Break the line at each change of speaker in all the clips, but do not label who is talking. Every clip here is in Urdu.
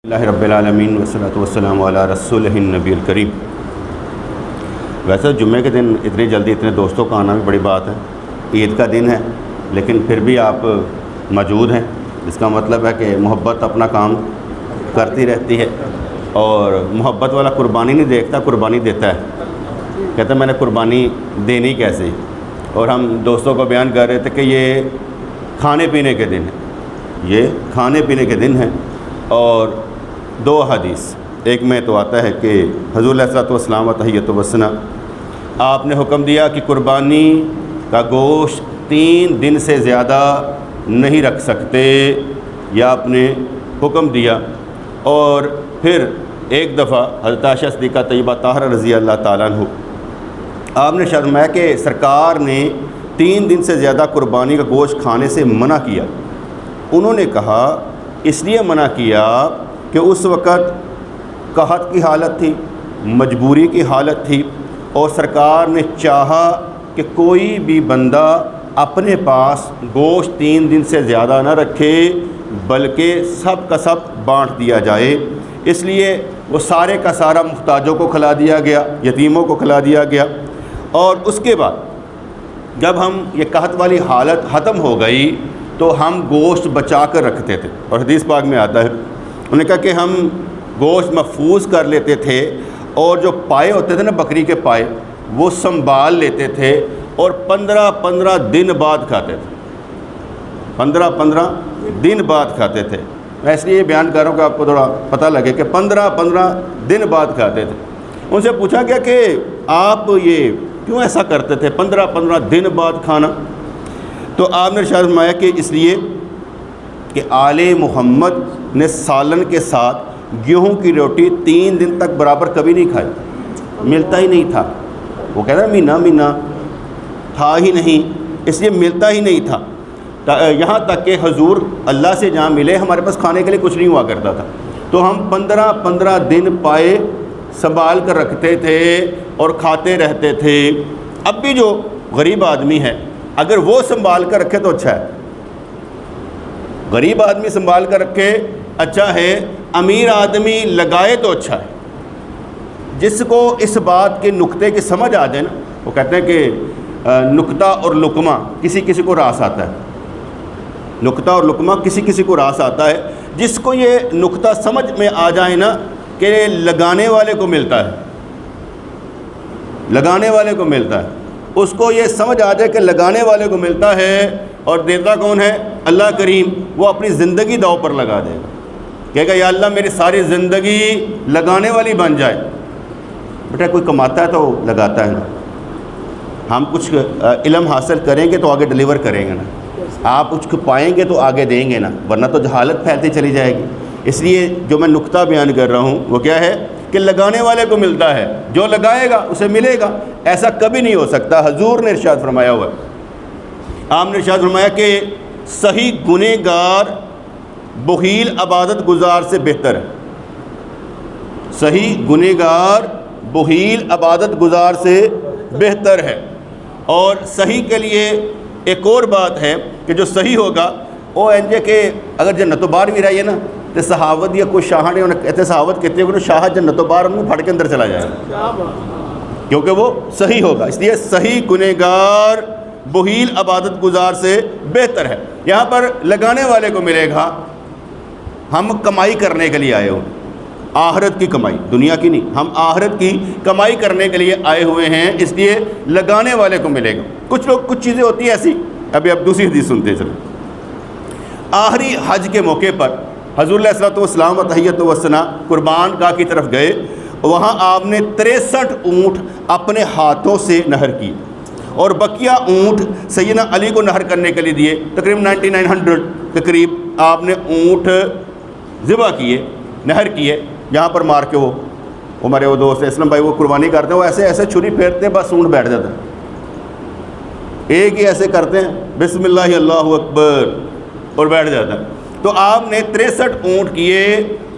اللہ رب العالمین والصلاۃ والسلام علی رسولہ النبی الکریم۔ ویسے جمعے کے دن اتنی جلدی اتنے دوستوں کا آنا بھی بڑی بات ہے، عید کا دن ہے لیکن پھر بھی آپ موجود ہیں، اس کا مطلب ہے کہ محبت اپنا کام کرتی رہتی ہے، اور محبت والا قربانی نہیں دیکھتا، قربانی دیتا ہے۔ کہتا ہے میں نے قربانی دینی کیسے، اور ہم دوستوں کو بیان کر رہے تھے کہ یہ کھانے پینے کے دن ہے، یہ کھانے پینے کے دن ہے۔ اور دو حدیث، ایک میں تو آتا ہے کہ حضور علیہ الصلوۃ والسلام تحیۃ وثنا آپ نے حکم دیا کہ قربانی کا گوشت 3 دن سے زیادہ نہیں رکھ سکتے، یا آپ نے حکم دیا۔ اور پھر ایک دفعہ حضرت عائشہ صدیقہ طیبہ طاہرہ رضی اللہ تعالیٰ عنہ آپ نے فرمایا کہ سرکار نے 3 دن سے زیادہ قربانی کا گوشت کھانے سے منع کیا۔ انہوں نے کہا اس لیے منع کیا کہ اس وقت قحط کی حالت تھی، مجبوری کی حالت تھی، اور سرکار نے چاہا کہ کوئی بھی بندہ اپنے پاس گوشت 3 دن سے زیادہ نہ رکھے، بلکہ سب کا سب بانٹ دیا جائے۔ اس لیے وہ سارے کا سارا محتاجوں کو کھلا دیا گیا، یتیموں کو کھلا دیا گیا۔ اور اس کے بعد جب ہم یہ قحط والی حالت ختم ہو گئی تو ہم گوشت بچا کر رکھتے تھے، اور حدیث پاک میں آتا ہے انہوں نے کہا کہ ہم گوشت محفوظ کر لیتے تھے، اور جو پائے ہوتے تھے نا بکری کے پائے، وہ سنبھال لیتے تھے، اور 15 دن بعد کھاتے تھے، 15 دن بعد کھاتے تھے۔ میں اس لیے بیان کر رہا ہوں کہ آپ کو تھوڑا پتہ لگے کہ 15 دن بعد کھاتے تھے۔ ان سے پوچھا گیا کہ آپ یہ کیوں ایسا کرتے تھے 15 دن بعد کھانا؟ تو آپ نے ارشاد فرمایا کہ اس لیے کہ آل محمد نے سالن کے ساتھ گیہوں کی روٹی 3 دن تک برابر کبھی نہیں کھائی، ملتا ہی نہیں تھا۔ وہ کہتا ہے مہینہ تھا ہی نہیں، اس لیے ملتا ہی نہیں تھا، یہاں تک کہ حضور اللہ سے جہاں ملے ہمارے پاس کھانے کے لیے کچھ نہیں ہوا کرتا تھا، تو ہم 15 دن پائے سنبھال کر رکھتے تھے اور کھاتے رہتے تھے۔ اب بھی جو غریب آدمی ہے اگر وہ سنبھال کر رکھے تو اچھا ہے، غریب آدمی سنبھال کر رکھے اچھا ہے، امیر آدمی لگائے تو اچھا ہے۔ جس کو اس بات کے نقطے کی سمجھ آ جائے نا، وہ کہتے ہیں کہ نقطہ اور لقمہ کسی کو راس آتا ہے، نقطہ اور لقمہ کسی کو راس آتا ہے۔ جس کو یہ نقطہ سمجھ میں آ جائے نا کہ لگانے والے کو ملتا ہے، لگانے والے کو ملتا ہے، اس کو یہ سمجھ آ جائے کہ لگانے والے کو ملتا ہے اور دیتا کون ہے؟ اللہ کریم۔ وہ اپنی زندگی داؤ پر لگا دے گا، کہے گا یا اللہ میری ساری زندگی لگانے والی بن جائے۔ بیٹا کوئی کماتا ہے تو لگاتا ہے نا، ہم کچھ علم حاصل کریں گے تو آگے ڈیلیور کریں گے نا، آپ کچھ پائیں گے تو آگے دیں گے نا، ورنہ تو جہالت پھیلتی چلی جائے گی۔ اس لیے جو میں نقطہ بیان کر رہا ہوں وہ کیا ہے کہ لگانے والے کو ملتا ہے، جو لگائے گا اسے ملے گا، ایسا کبھی نہیں ہو سکتا۔ حضور نے ارشاد فرمایا ہوا ہے، آپ نے ارشاد فرمایا کہ صحیح گنہگار بخیل عبادت گزار سے بہتر ہے، صحیح گنہگار بخیل عبادت گزار سے بہتر ہے۔ اور صحیح کے لیے ایک اور بات ہے کہ جو صحیح ہوگا وہ انجے کہ اگر جنت و بار بھی رہی ہے نا تو صحاوت یا کوئی شاہ نے انہیں کہتے صحاوت کہتے ہیں کہ شاہ جنت و بار انہوں پھڑ کے اندر چلا جائے گا، کیونکہ وہ صحیح ہوگا۔ اس لیے صحیح گنہگار بخیل عبادت گزار سے بہتر ہے۔ یہاں پر لگانے والے کو ملے گا، ہم کمائی کرنے کے لیے آئے ہوئے، آخرت کی کمائی، دنیا کی نہیں، ہم آخرت کی کمائی کرنے کے لیے آئے ہوئے ہیں، اس لیے لگانے والے کو ملے گا۔ کچھ لوگ کچھ چیزیں ہوتی ہیں ایسی، اب دوسری حدیث سنتے چلیں۔ آخری حج کے موقع پر حضور علیہ الصلوۃ والسلام تحیۃ وثنا قربان گاہ کی طرف گئے، وہاں آپ نے 63 اونٹ اپنے ہاتھوں سے نہر کی، اور بقیہ اونٹ سیدنا علی کو نہر کرنے کے لیے دیے۔ تقریباً 9900 کے قریب آپ نے اونٹ ذبح کیے، نہر کیے، یہاں پر مار کے وہ ہمارے وہ دوست اسلم بھائی وہ قربانی کرتے ہیں، وہ ایسے چھری پھیرتے ہیں بس اونٹ بیٹھ جاتا ہے، ایک ہی ایسے کرتے ہیں بسم اللہ اللہ اکبر اور بیٹھ جاتا ہے۔ تو آپ نے 63 اونٹ کیے،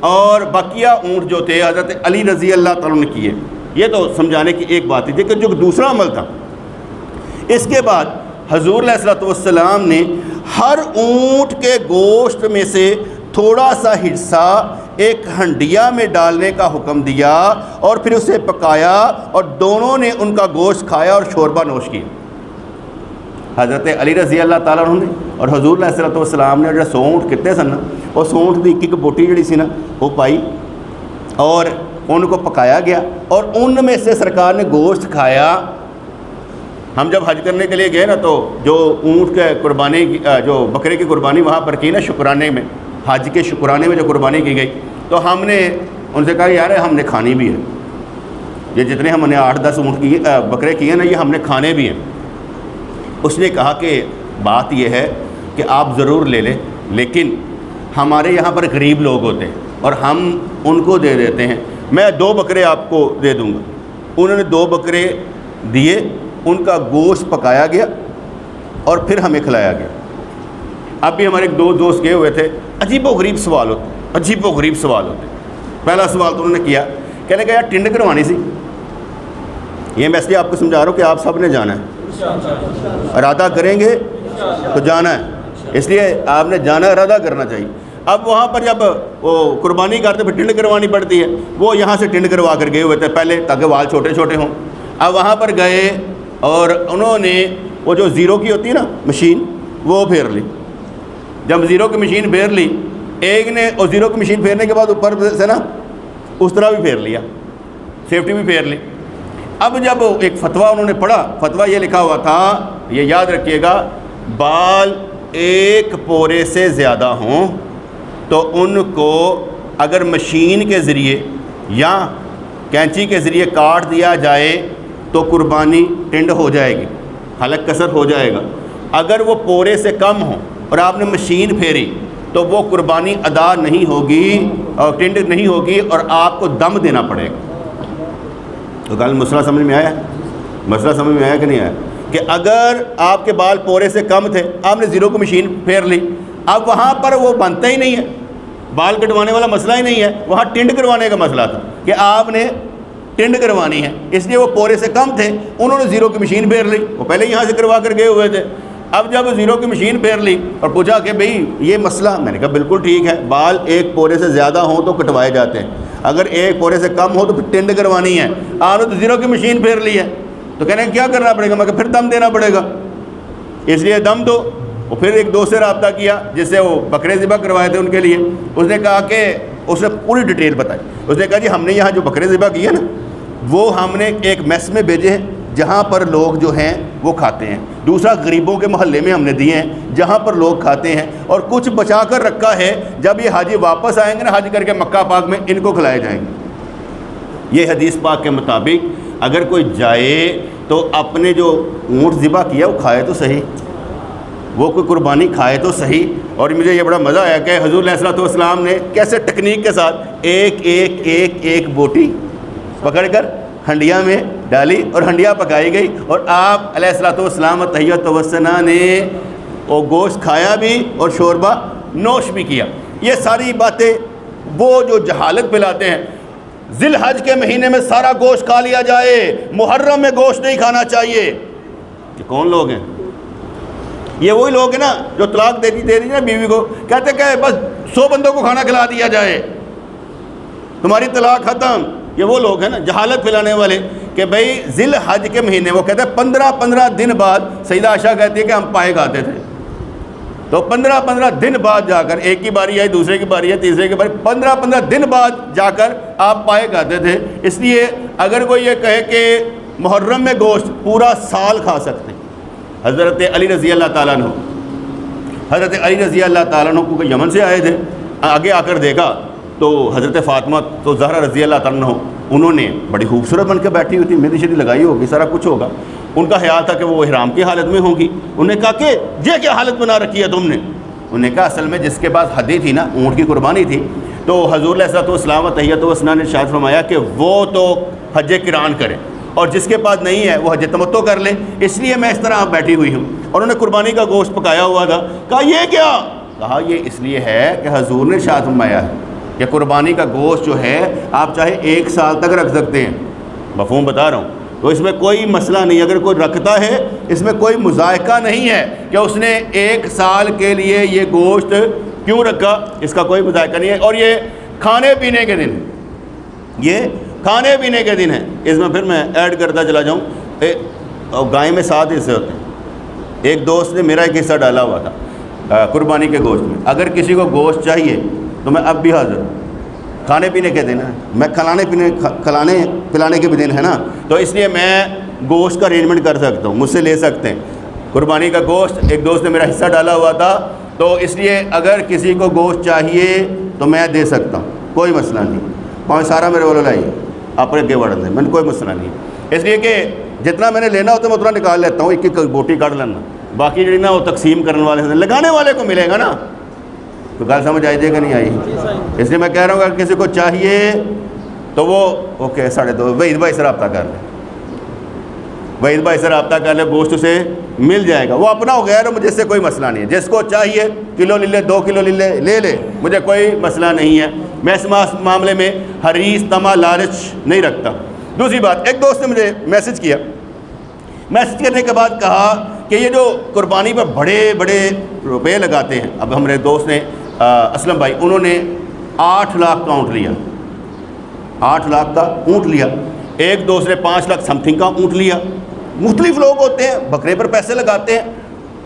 اور بقیہ اونٹ جو تھے حضرت علی رضی اللہ تعالیٰ نے کیے۔ یہ تو سمجھانے کی ایک بات تھی، لیکن جو دوسرا عمل تھا، اس کے بعد حضور علیہ الصلوۃ والسلام نے ہر اونٹ کے گوشت میں سے تھوڑا سا حصہ ایک ہنڈیا میں ڈالنے کا حکم دیا اور پھر اسے پکایا اور دونوں نے ان کا گوشت کھایا اور شوربہ نوش کیا۔ حضرت علی رضی اللہ تعالیٰ عنہ نے اور حضور علیہ الصلوۃ والسلام نے جو سونٹ کتے سن نا، وہ سونٹ کی ایک بوٹی جڑی سی نا وہ پائی اور ان کو پکایا گیا اور ان میں سے سرکار نے گوشت کھایا۔ ہم جب حج کرنے کے لیے گئے نا تو جو اونٹ کے قربانی جو بکرے کی قربانی وہاں پر کی نا شکرانے میں، حج کے شکرانے میں جو قربانی کی گئی، تو ہم نے ان سے کہا یار ہم نے کھانی بھی ہے، یہ جتنے ہم نے 8-10 اونٹ کی بکرے کیے نا یہ ہم نے کھانے بھی ہیں۔ اس نے کہا کہ بات یہ ہے کہ آپ ضرور لے لیں، لیکن ہمارے یہاں پر غریب لوگ ہوتے ہیں اور ہم ان کو دے دیتے ہیں، میں 2 بکرے آپ کو دے دوں گا۔ انہوں نے 2 بکرے دیے، ان کا گوشت پکایا گیا اور پھر ہمیں کھلایا گیا۔ اب بھی ہمارے 2 دوست گئے ہوئے تھے، عجیب و غریب سوال ہوتے۔ پہلا سوال تو انہوں نے کیا، کہنے کہ یار ٹنڈ کروانی سی، یہ میں اس لیے آپ کو سمجھا رہا ہوں کہ آپ سب نے جانا ہے، ارادہ کریں گے تو جانا ہے، اس لیے آپ نے جانا ارادہ کرنا چاہیے۔ اب وہاں پر جب وہ قربانی کرتے پھر ٹنڈ کروانی پڑتی ہے، وہ یہاں سے ٹنڈ کروا کر گئے ہوئے تھے پہلے تاکہ وال چھوٹے چھوٹے ہوں۔ اب وہاں پر گئے اور انہوں نے وہ جو زیرو کی ہوتی ہے نا مشین وہ پھیر لی۔ جب زیرو کی مشین پھیر لی، ایک نے اور زیرو کی مشین پھیرنے کے بعد اوپر سے نا اس طرح بھی پھیر لیا، سیفٹی بھی پھیر لی۔ اب جب ایک فتویٰ انہوں نے پڑھا، فتویٰ یہ لکھا ہوا تھا، یہ یاد رکھیے گا، بال 1 پورے سے زیادہ ہوں تو ان کو اگر مشین کے ذریعے یا کینچی کے ذریعے کاٹ دیا جائے تو قربانی ٹنڈ ہو جائے گی، حلق کسر ہو جائے گا۔ اگر وہ پورے سے کم ہوں اور آپ نے مشین پھیری تو وہ قربانی ادا نہیں ہوگی اور ٹنڈ نہیں ہوگی اور آپ کو دم دینا پڑے گا۔ تو کل مسئلہ سمجھ میں آیا کہ نہیں آیا؟ کہ اگر آپ کے بال پورے سے کم تھے، آپ نے زیرو کی مشین پھیر لی، اب وہاں پر وہ بنتا ہی نہیں ہے، بال کٹوانے والا مسئلہ ہی نہیں ہے، وہاں ٹنڈ کروانے کا مسئلہ تھا کہ آپ نے ٹنڈ کروانی ہے، اس لیے وہ پورے سے کم تھے، انہوں نے زیرو کی مشین پھیر لی، وہ پہلے یہاں سے کروا کر گئے ہوئے تھے۔ اب جب زیرو کی مشین پھیر لی اور پوچھا کہ بھئی یہ مسئلہ، میں نے کہا بالکل ٹھیک ہے، بال 1 پورے سے زیادہ ہوں تو کٹوائے جاتے ہیں، اگر 1 پورے سے کم ہو تو پھر ٹنڈ کروانی ہے، آپ نے تو زیرو کی مشین پھیر لی ہے، تو کہنے کیا کرنا پڑے گا؟ میں کہا پھر دم دینا پڑے گا، اس لیے دم دو۔ وہ پھر ایک دوست سے رابطہ کیا جس سے وہ بکرے ذبح کروائے تھے ان کے لیے، اس نے کہا کہ اس نے پوری ڈیٹیل بتائی، اس نے کہا جی ہم نے یہاں جو بکرے ذبح کیے نا وہ ہم نے ایک میس میں بھیجے ہیں جہاں پر لوگ جو ہیں وہ کھاتے ہیں، دوسرا غریبوں کے محلے میں ہم نے دیے ہیں جہاں پر لوگ کھاتے ہیں، اور کچھ بچا کر رکھا ہے، جب یہ حاجی واپس آئیں گے نا حج کر کے مکہ پاک میں، ان کو کھلائے جائیں گے۔ یہ حدیث پاک کے مطابق اگر کوئی جائے تو اپنے جو اونٹ ذبح کیا وہ کھائے تو صحیح، وہ کوئی قربانی کھائے تو صحیح۔ اور مجھے یہ بڑا مزہ آیا کہ حضور علیہ الصلوۃ والسلام نے کیسے ٹیکنیک کے ساتھ ایک بوٹی پکڑ کر ہنڈیا میں ڈالی اور ہنڈیا پکائی گئی، اور آپ علیہ الصلوۃ والسلام تحیۃ و ثنا نے وہ گوشت کھایا بھی اور شوربہ نوش بھی کیا۔ یہ ساری باتیں وہ جو جہالت پھیلاتے ہیں، ذی الحج کے مہینے میں سارا گوشت کھا لیا جائے، محرم میں گوشت نہیں کھانا چاہیے، یہ کون لوگ ہیں؟ یہ وہی لوگ ہیں نا جو طلاق دے دی نا بیوی کو، کہتے کہ بس 100 بندوں کو کھانا کھلا دیا جائے تمہاری طلاق ختم۔ یہ وہ لوگ ہیں نا جہالت پھیلانے والے کہ بھئی ذی الحج کے مہینے، وہ کہتے ہیں 15 دن بعد، سیدہ عائشہ کہتی ہے کہ ہم پائے کھاتے تھے، تو 15 دن بعد جا کر، ایک کی باری آئی، دوسرے کی باری ہے، تیسرے کی باری، 15 دن بعد جا کر آپ پائے کھاتے تھے۔ اس لیے اگر کوئی یہ کہے کہ محرم میں گوشت پورا سال کھا سکتے ہیں، حضرت علی رضی اللہ تعالیٰ عنہ کو یمن سے آئے تھے، آگے آ کر دیکھا تو حضرت فاطمہ تو زہرا رضی اللہ تعالیٰ عنہ، انہوں نے بڑی خوبصورت بن کے بیٹھی ہوئی تھی، مہندی شہندی لگائی ہوگی، سارا کچھ ہوگا، ان کا خیال تھا کہ وہ احرام کی حالت میں ہوگی۔ انہوں نے کہا کہ یہ کیا حالت بنا رکھی ہے تم نے؟ انہوں نے کہا اصل میں جس کے پاس ہدی تھی نا، اونٹ کی قربانی تھی، تو حضور علیہ الصلوۃ والسلام تحیۃ و ثنا نے ارشاد فرمایا کہ وہ تو حج قران کرے، اور جس کے پاس نہیں ہے وہ حج تمتع کر لے، اس لیے میں اس طرح بیٹھی ہوئی ہوں۔ اور انہوں نے قربانی کا گوشت پکایا ہوا تھا، کہا یہ کیا؟ کہا یہ اس لیے ہے کہ حضور نے ارشاد فرمایا ہے کہ قربانی کا گوشت جو ہے آپ چاہے 1 سال تک رکھ سکتے ہیں، مفہوم بتا رہا ہوں، تو اس میں کوئی مسئلہ نہیں، اگر کوئی رکھتا ہے اس میں کوئی مذائقہ نہیں ہے کہ اس نے 1 سال کے لیے یہ گوشت کیوں رکھا، اس کا کوئی مذائقہ نہیں ہے۔ اور یہ کھانے پینے کے دن، یہ کھانے پینے کے دن ہیں۔ اس میں پھر میں ایڈ کرتا چلا جاؤں، گائے میں 7 حصے ہوتے ہیں۔ ایک دوست نے میرا ایک حصہ ڈالا ہوا تھا قربانی کے گوشت میں، اگر کسی کو گوشت چاہیے تو میں اب بھی حاضر ہوں۔ کھانے پینے کے دن ہے، میں کھلانے پلانے کے بھی دن ہے نا، تو اس لیے میں گوشت کا ارینجمنٹ کر سکتا ہوں، مجھ سے لے سکتے ہیں قربانی کا گوشت۔ ایک دوست نے میرا حصہ ڈالا ہوا تھا، تو اس لیے اگر کسی کو گوشت چاہیے تو میں دے سکتا ہوں، کوئی مسئلہ نہیں۔ پاؤں سارا میرے والوں لائیے، اپنے کے بڑھ دیں، میں نے کوئی مسئلہ نہیں، اس لیے کہ جتنا میں نے لینا ہوتا ہے میں اتنا نکال لیتا ہوں، ایک ایک بوٹی کاٹ لینا، باقی جو نا وہ تقسیم کرنے والے سے لگانے والے کو ملے گا نا۔ تو گل سمجھ آئی دے گا نہیں آئی؟ اس لیے میں کہہ رہا ہوں اگر کسی کو چاہیے تو وہ اوکے 2.5 وحید بھائی سے رابطہ کر لیں، وحید بھائی سے رابطہ کر لے، گوشت اسے مل جائے گا، وہ اپنا ہو گیا ہے، مجھے سے کوئی مسئلہ نہیں ہے۔ جس کو چاہیے کلو لے لے، 2 کلو لے لے، مجھے کوئی مسئلہ نہیں ہے، میں اس معاملے میں حریص طمع لالچ نہیں رکھتا۔ دوسری بات، ایک دوست نے مجھے میسج کیا، میسج کرنے کے بعد کہا کہ یہ جو قربانی پر بڑے بڑے روپے لگاتے ہیں، اب ہمارے دوست نے اسلم بھائی، انہوں نے 8 لاکھ کا اونٹ لیا، 8 لاکھ کا اونٹ لیا، ایک دوست نے 5 لاکھ سم تھنگ کا اونٹ لیا۔ مختلف لوگ ہوتے ہیں، بکرے پر پیسے لگاتے ہیں،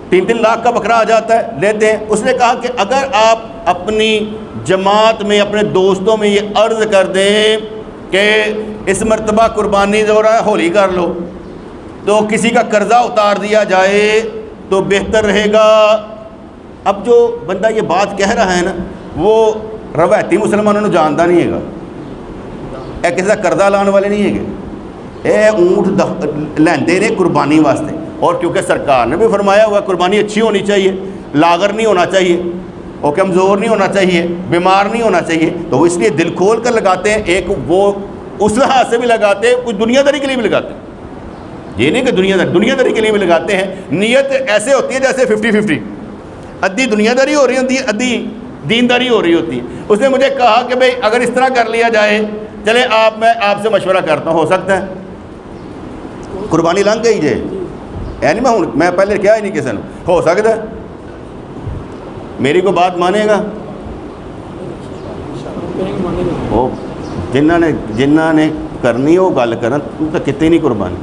3 لاکھ کا بکرا آ جاتا ہے، لیتے ہیں۔ اس نے کہا کہ اگر آپ اپنی جماعت میں، اپنے دوستوں میں یہ عرض کر دیں کہ اس مرتبہ قربانی جو رہا ہے ہولی کر لو، تو کسی کا قرضہ اتار دیا جائے تو بہتر رہے گا۔ اب جو بندہ یہ بات کہہ رہا ہے نا، وہ روایتی مسلمانوں نے جانتا نہیں ہے گا، اے کسی کا قرضہ لان والے نہیں ہے گے، اے اونٹ لیندے نے قربانی واسطے، اور کیونکہ سرکار نے بھی فرمایا ہوا قربانی اچھی ہونی چاہیے، لاغر نہیں ہونا چاہیے، اور کمزور نہیں ہونا چاہیے، بیمار نہیں ہونا چاہیے، تو وہ اس لیے دل کھول کر لگاتے ہیں۔ ایک وہ اس لحاظ سے بھی لگاتے ہیں، کچھ دنیا داری کے لیے بھی لگاتے ہیں، یہ نہیں کہ دنیا داری کے لیے بھی لگاتے ہیں۔ نیت ایسے ہوتی ہے جیسے 50-50، ادھی دنیا داری ہو رہی ہوتی ہے، ادھی دینداری ہو رہی ہوتی ہے۔ اس نے مجھے کہا کہ بھئی اگر اس طرح کر لیا جائے، چلے میں آپ سے مشورہ کرتا ہوں، ہو سکتا ہے قربانی لنگ گئی جائے، نہیں میں پہلے کیا ہی نہیں کسی نے، ہو سکتا ہے میری کو بات مانے گا، وہ جنہ نے کرنی ہو گل کرن تو کتے نہیں قربانی،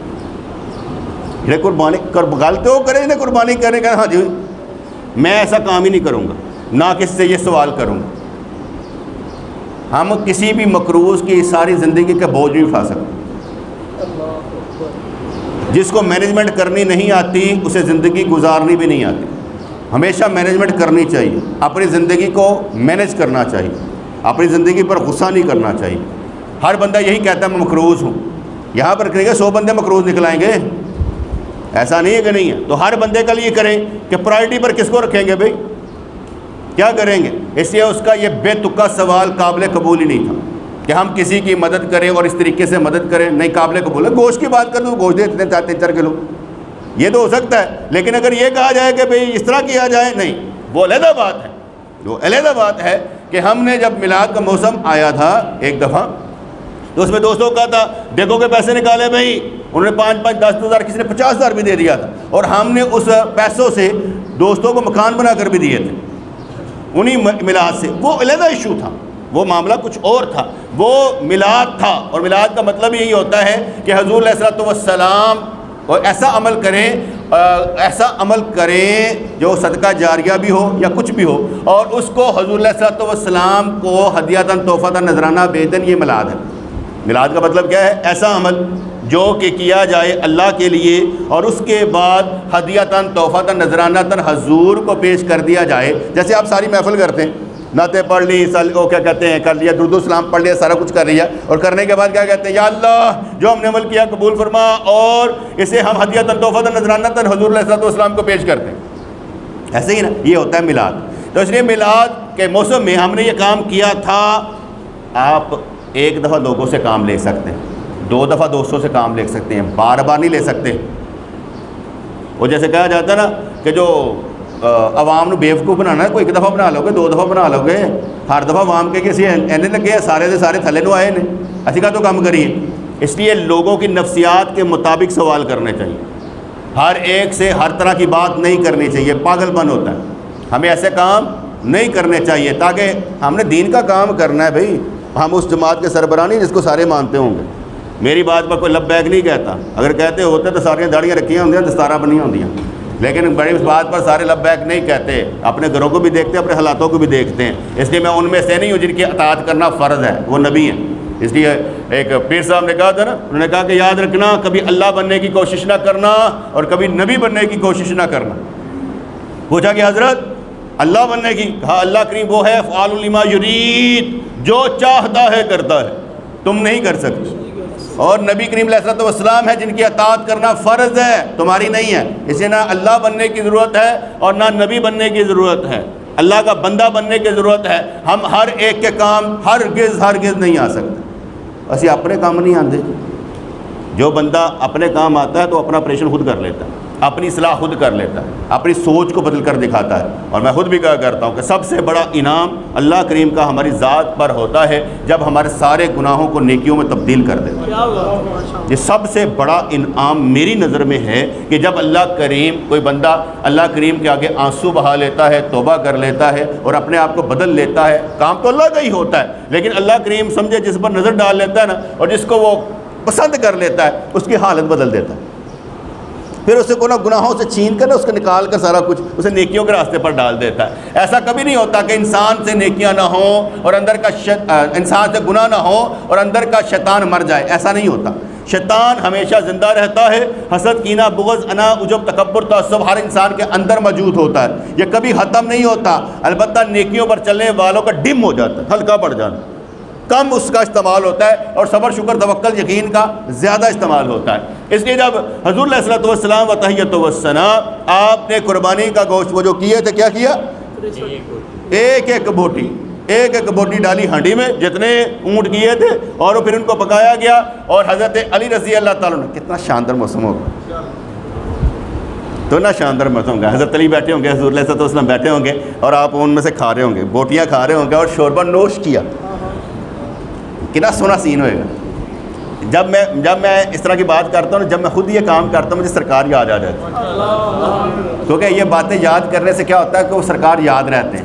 جڑے قربانی گل تو وہ کرے جنہیں قربانی کرے کہ ہاں جی میں ایسا کام ہی نہیں کروں گا، نہ کس سے یہ سوال کروں گا۔ ہم کسی بھی مقروض کی ساری زندگی کا بوجھ نہیں اٹھا سکتے، جس کو مینجمنٹ کرنی نہیں آتی اسے زندگی گزارنی بھی نہیں آتی۔ ہمیشہ مینجمنٹ کرنی چاہیے، اپنی زندگی کو مینج کرنا چاہیے، اپنی زندگی پر غصہ نہیں کرنا چاہیے۔ ہر بندہ یہی کہتا ہے میں مقروض ہوں، یہاں پر کہیں گے 100 بندے مقروض نکلائیں گے، ایسا نہیں ہے کہ نہیں ہے۔ تو ہر بندے کا لیے کریں کہ پرائرٹی پر کس کو رکھیں گے بھئی، کیا کریں گے؟ اس لیے اس کا یہ بے تکا سوال قابل قبول ہی نہیں تھا کہ ہم کسی کی مدد کریں اور اس طریقے سے مدد کریں، نہیں قابل قبول ہے۔ گوشت کی بات کر دوں، گوشت دیتے ہیں 3-4 کلو، یہ تو ہو سکتا ہے، لیکن اگر یہ کہا جائے کہ بھئی اس طرح کیا جائے، نہیں، وہ علیحدہ بات ہے۔ وہ علیحدہ بات ہے کہ ہم نے جب میلاد کا موسم آیا تھا ایک دفعہ، تو اس میں دوستوں کا تھا دیکھو کہ پیسے نکالے بھئی، انہوں نے 5-5 10 ہزار، کسی نے 50 ہزار بھی دے دیا تھا، اور ہم نے اس پیسوں سے دوستوں کو مکان بنا کر بھی دیے تھے انہی میلاد سے۔ وہ علیحدہ ایشو تھا، وہ معاملہ کچھ اور تھا، وہ میلاد تھا، اور میلاد کا مطلب یہی ہوتا ہے کہ حضور علیہ الصلوۃ والسلام اور ایسا عمل کریں جو صدقہ جاریہ بھی ہو یا کچھ بھی ہو، اور اس کو حضور علیہ الصلوۃ والسلام کو ہدیۃً تحفۃً نذرانہ بھیج دیں، یہ میلاد ہے۔ میلاد کا مطلب کیا ہے؟ ایسا عمل جو کہ کیا جائے اللہ کے لیے، اور اس کے بعد ہدیۃً تحفۃً نذرانۃً حضور کو پیش کر دیا جائے۔ جیسے آپ ساری محفل کرتے ہیں، نعتیں پڑھ لی، وہ کیا کہتے ہیں، کر لیا، درود و سلام پڑھ لیا، سارا کچھ کر لیا، اور کرنے کے بعد کیا کہتے ہیں، یا اللہ جو ہم نے عمل کیا قبول فرما، اور اسے ہم ہدیۃً تحفۃً نذرانۃً حضور علیہ الصلوۃ والسلام کو پیش کرتے ہیں۔ ایسے ہی نا، یہ ہوتا ہے میلاد۔ تو اس لیے میلاد کے موسم میں ہم نے یہ کام کیا تھا۔ آپ ایک دفعہ لوگوں سے کام لے سکتے ہیں، 2 دفعہ دوستوں سے کام لے سکتے ہیں، بار بار نہیں لے سکتے۔ وہ جیسے کہا جاتا ہے نا کہ جو عوام نے بیوقوف بنانا ہے، کوئی 1 دفعہ بنا لو گے، 2 دفعہ بنا لو گے، ہر دفعہ عوام کے کسی اینے لگے ہیں، سارے دے سارے تھلے نو آئے نے، اسی کا تو کام کریے۔ اس لیے لوگوں کی نفسیات کے مطابق سوال کرنے چاہیے، ہر ایک سے ہر طرح کی بات نہیں کرنی چاہیے، پاگل پن ہوتا ہے۔ ہمیں ایسے کام نہیں کرنے چاہیے، تاکہ ہم نے دین کا کام کرنا ہے بھائی. ہم اس جماعت کے سربراہ نہیں جس کو سارے مانتے ہوں گے. میری بات پر کوئی لبیک نہیں کہتا، اگر کہتے ہوتے تو ساری داڑیاں رکھی ہوندیاں، دستارہ بنی ہوندیاں، لیکن بڑی اس بات پر سارے لبیک نہیں کہتے. اپنے گھروں کو بھی دیکھتے ہیں، اپنے حالاتوں کو بھی دیکھتے ہیں. اس لیے میں ان میں سے نہیں ہوں جن کی اطاعت کرنا فرض ہے، وہ نبی ہیں. اس لیے ایک پیر صاحب نے کہا تھا نا، انہوں نے کہا کہ یاد رکھنا کبھی اللہ بننے کی کوشش نہ کرنا اور کبھی نبی بننے کی کوشش نہ کرنا. پوچھا کہ حضرت اللہ بننے کی؟ کہا اللہ کریم وہ ہے فعال لما یرید، جو چاہتا ہے کرتا ہے، تم نہیں کر سکتے. اور نبی کریم علیہ الصلوۃ والسلام ہے جن کی اطاعت کرنا فرض ہے، تمہاری نہیں ہے. اس لیے نہ اللہ بننے کی ضرورت ہے اور نہ نبی بننے کی ضرورت ہے، اللہ کا بندہ بننے کی ضرورت ہے. ہم ہر ایک کے کام ہرگز نہیں آ سکتے. اسی اپنے کام نہیں آتے. جو بندہ اپنے کام آتا ہے تو اپنا آپریشن خود کر لیتا ہے، اپنی اصلاح خود کر لیتا ہے، اپنی سوچ کو بدل کر دکھاتا ہے. اور میں خود بھی کہا کرتا ہوں کہ سب سے بڑا انعام اللہ کریم کا ہماری ذات پر ہوتا ہے جب ہمارے سارے گناہوں کو نیکیوں میں تبدیل کر دیتا ہے. یہ سب سے بڑا انعام میری نظر میں ہے کہ جب اللہ کریم، کوئی بندہ اللہ کریم کے آگے آنسو بہا لیتا ہے، توبہ کر لیتا ہے اور اپنے آپ کو بدل لیتا ہے. کام تو اللہ کا ہی ہوتا ہے، لیکن اللہ کریم سمجھے جس پر نظر ڈال لیتا ہے نا، اور جس کو وہ پسند کر لیتا ہے، اس کی حالت بدل دیتا ہے. پھر اسے کو گناہوں سے چھین کر اس کو نکال کر سارا کچھ اسے نیکیوں کے راستے پر ڈال دیتا ہے. ایسا کبھی نہیں ہوتا کہ انسان سے نیکیاں نہ ہوں اور اندر کا انسان سے گناہ نہ ہو اور اندر کا شیطان مر جائے. ایسا نہیں ہوتا. شیطان ہمیشہ زندہ رہتا ہے. حسد، کینہ، بغض، انا، عجب، تکبر، تعصب ہر انسان کے اندر موجود ہوتا ہے. یہ کبھی ختم نہیں ہوتا. البتہ نیکیوں پر چلنے والوں کا ڈم ہو جاتا ہے، ہلکا پڑ جاتا ہے، کم اس کا استعمال ہوتا ہے، اور صبر، شکر، توکل، یقین کا زیادہ استعمال ہوتا ہے. اس لیے جب حضور علیہ الصلوۃ والسلام و تحیۃ والثناء آپ نے قربانی کا گوشت وہ جو کیے تھے، کیا کیا؟ ایک بوٹی ڈالی ہانڈی میں، جتنے اونٹ کیے تھے، اور پھر ان کو پکایا گیا. اور حضرت علی رضی اللہ تعالیٰ عنہ، کتنا شاندار موسم ہوگا، تو نہ شاندار موسم ہوگا. حضرت علی بیٹھے ہوں گے، حضور علیہ الصلوۃ والسلام بیٹھے ہوں گے، اور آپ ان میں سے کھا رہے ہوں گے، بوٹیاں کھا رہے ہوں گے اور شوربہ نوش کیا. کتنا سونا سین ہوئے گا. جب میں اس طرح کی بات کرتا ہوں، جب میں خود یہ کام کرتا ہوں، مجھے سرکار یاد آ جاتی ہے. کیونکہ یہ باتیں یاد کرنے سے کیا ہوتا ہے کہ وہ سرکار یاد رہتے ہیں.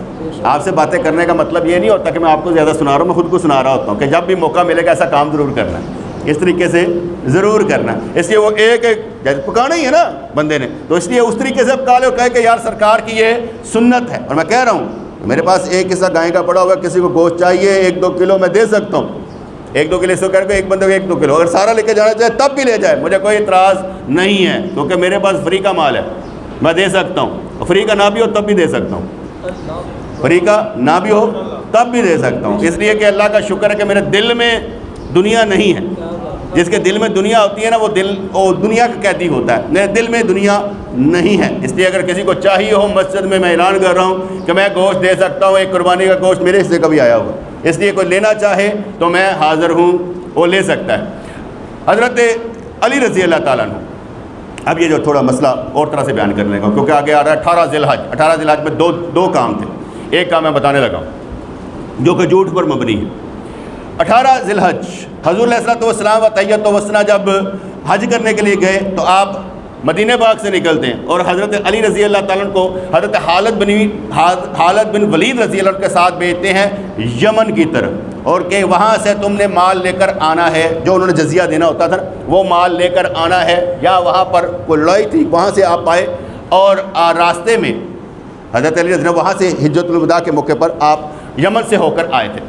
آپ سے باتیں کرنے کا مطلب یہ نہیں ہوتا کہ میں آپ کو زیادہ سنا رہا ہوں، میں خود کو سنا رہا ہوتا ہوں کہ جب بھی موقع ملے گا ایسا کام ضرور کرنا ہے، اس طریقے سے ضرور کرنا ہے. اس لیے وہ ایک جیسے پکانا ہی ہے نا بندے نے، تو اس لیے اس طریقے سے پکا لے اور کہے کہ یار سرکار کی یہ سنت ہے. اور میں کہہ رہا ہوں میرے پاس ایک حصہ گائے کا پڑا ہوا، کسی کو گوشت چاہیے 1-2 کلو میں دے سکتا ہوں. 1-2 کلو سے کر کے ایک بندے کو 1-2 کلو، اگر سارا لے کے جانا چاہے تب بھی لے جائے، مجھے کوئی اعتراض نہیں ہے، کیونکہ میرے پاس فری کا مال ہے، میں دے سکتا ہوں. فری کا نہ بھی ہو تب بھی دے سکتا ہوں، فری کا نہ بھی ہو تب بھی دے سکتا ہوں. اس لیے کہ اللہ کا شکر ہے کہ میرے دل میں دنیا نہیں ہے. جس کے دل میں دنیا ہوتی ہے نا، وہ دنیا کا قیدی ہوتا ہے. میرے دل میں دنیا نہیں ہے. اس لیے اگر کسی کو چاہیے ہو مسجد میں اعلان کر رہا ہوں کہ میں گوشت دے سکتا ہوں، ایک قربانی کا گوشت میرے حصے کا بھی آیا ہوا. اس لیے کوئی لینا چاہے تو میں حاضر ہوں، وہ لے سکتا ہے. حضرت علی رضی اللہ تعالیٰ عنہ، اب یہ جو تھوڑا مسئلہ اور طرح سے بیان کرنے کا، کیونکہ آگے آ رہا ہے 18 ذی الحج. 18 ذی الحج میں دو کام تھے. ایک کام میں بتانے لگا ہوں جو کہ جھوٹ پر مبنی ہے. 18 ذی الحج حضور علیہ الصلوۃ والسلام و تحیۃ والثناء جب حج کرنے کے لیے گئے تو آپ مدینہ پاک سے نکلتے ہیں، اور حضرت علی رضی اللہ تعالیٰ عنہ کو حضرت خالد بن ولید رضی اللہ عنہ کے ساتھ بھیجتے ہیں یمن کی طرف، اور کہ وہاں سے تم نے مال لے کر آنا ہے، جو انہوں نے جزیہ دینا ہوتا تھا وہ مال لے کر آنا ہے. یا وہاں پر کوئی لڑائی تھی، وہاں سے آپ آئے، اور راستے میں حضرت علی رضی اللہ وہاں سے حجۃ الوداع کے موقع پر آپ یمن سے ہو کر آئے تھے.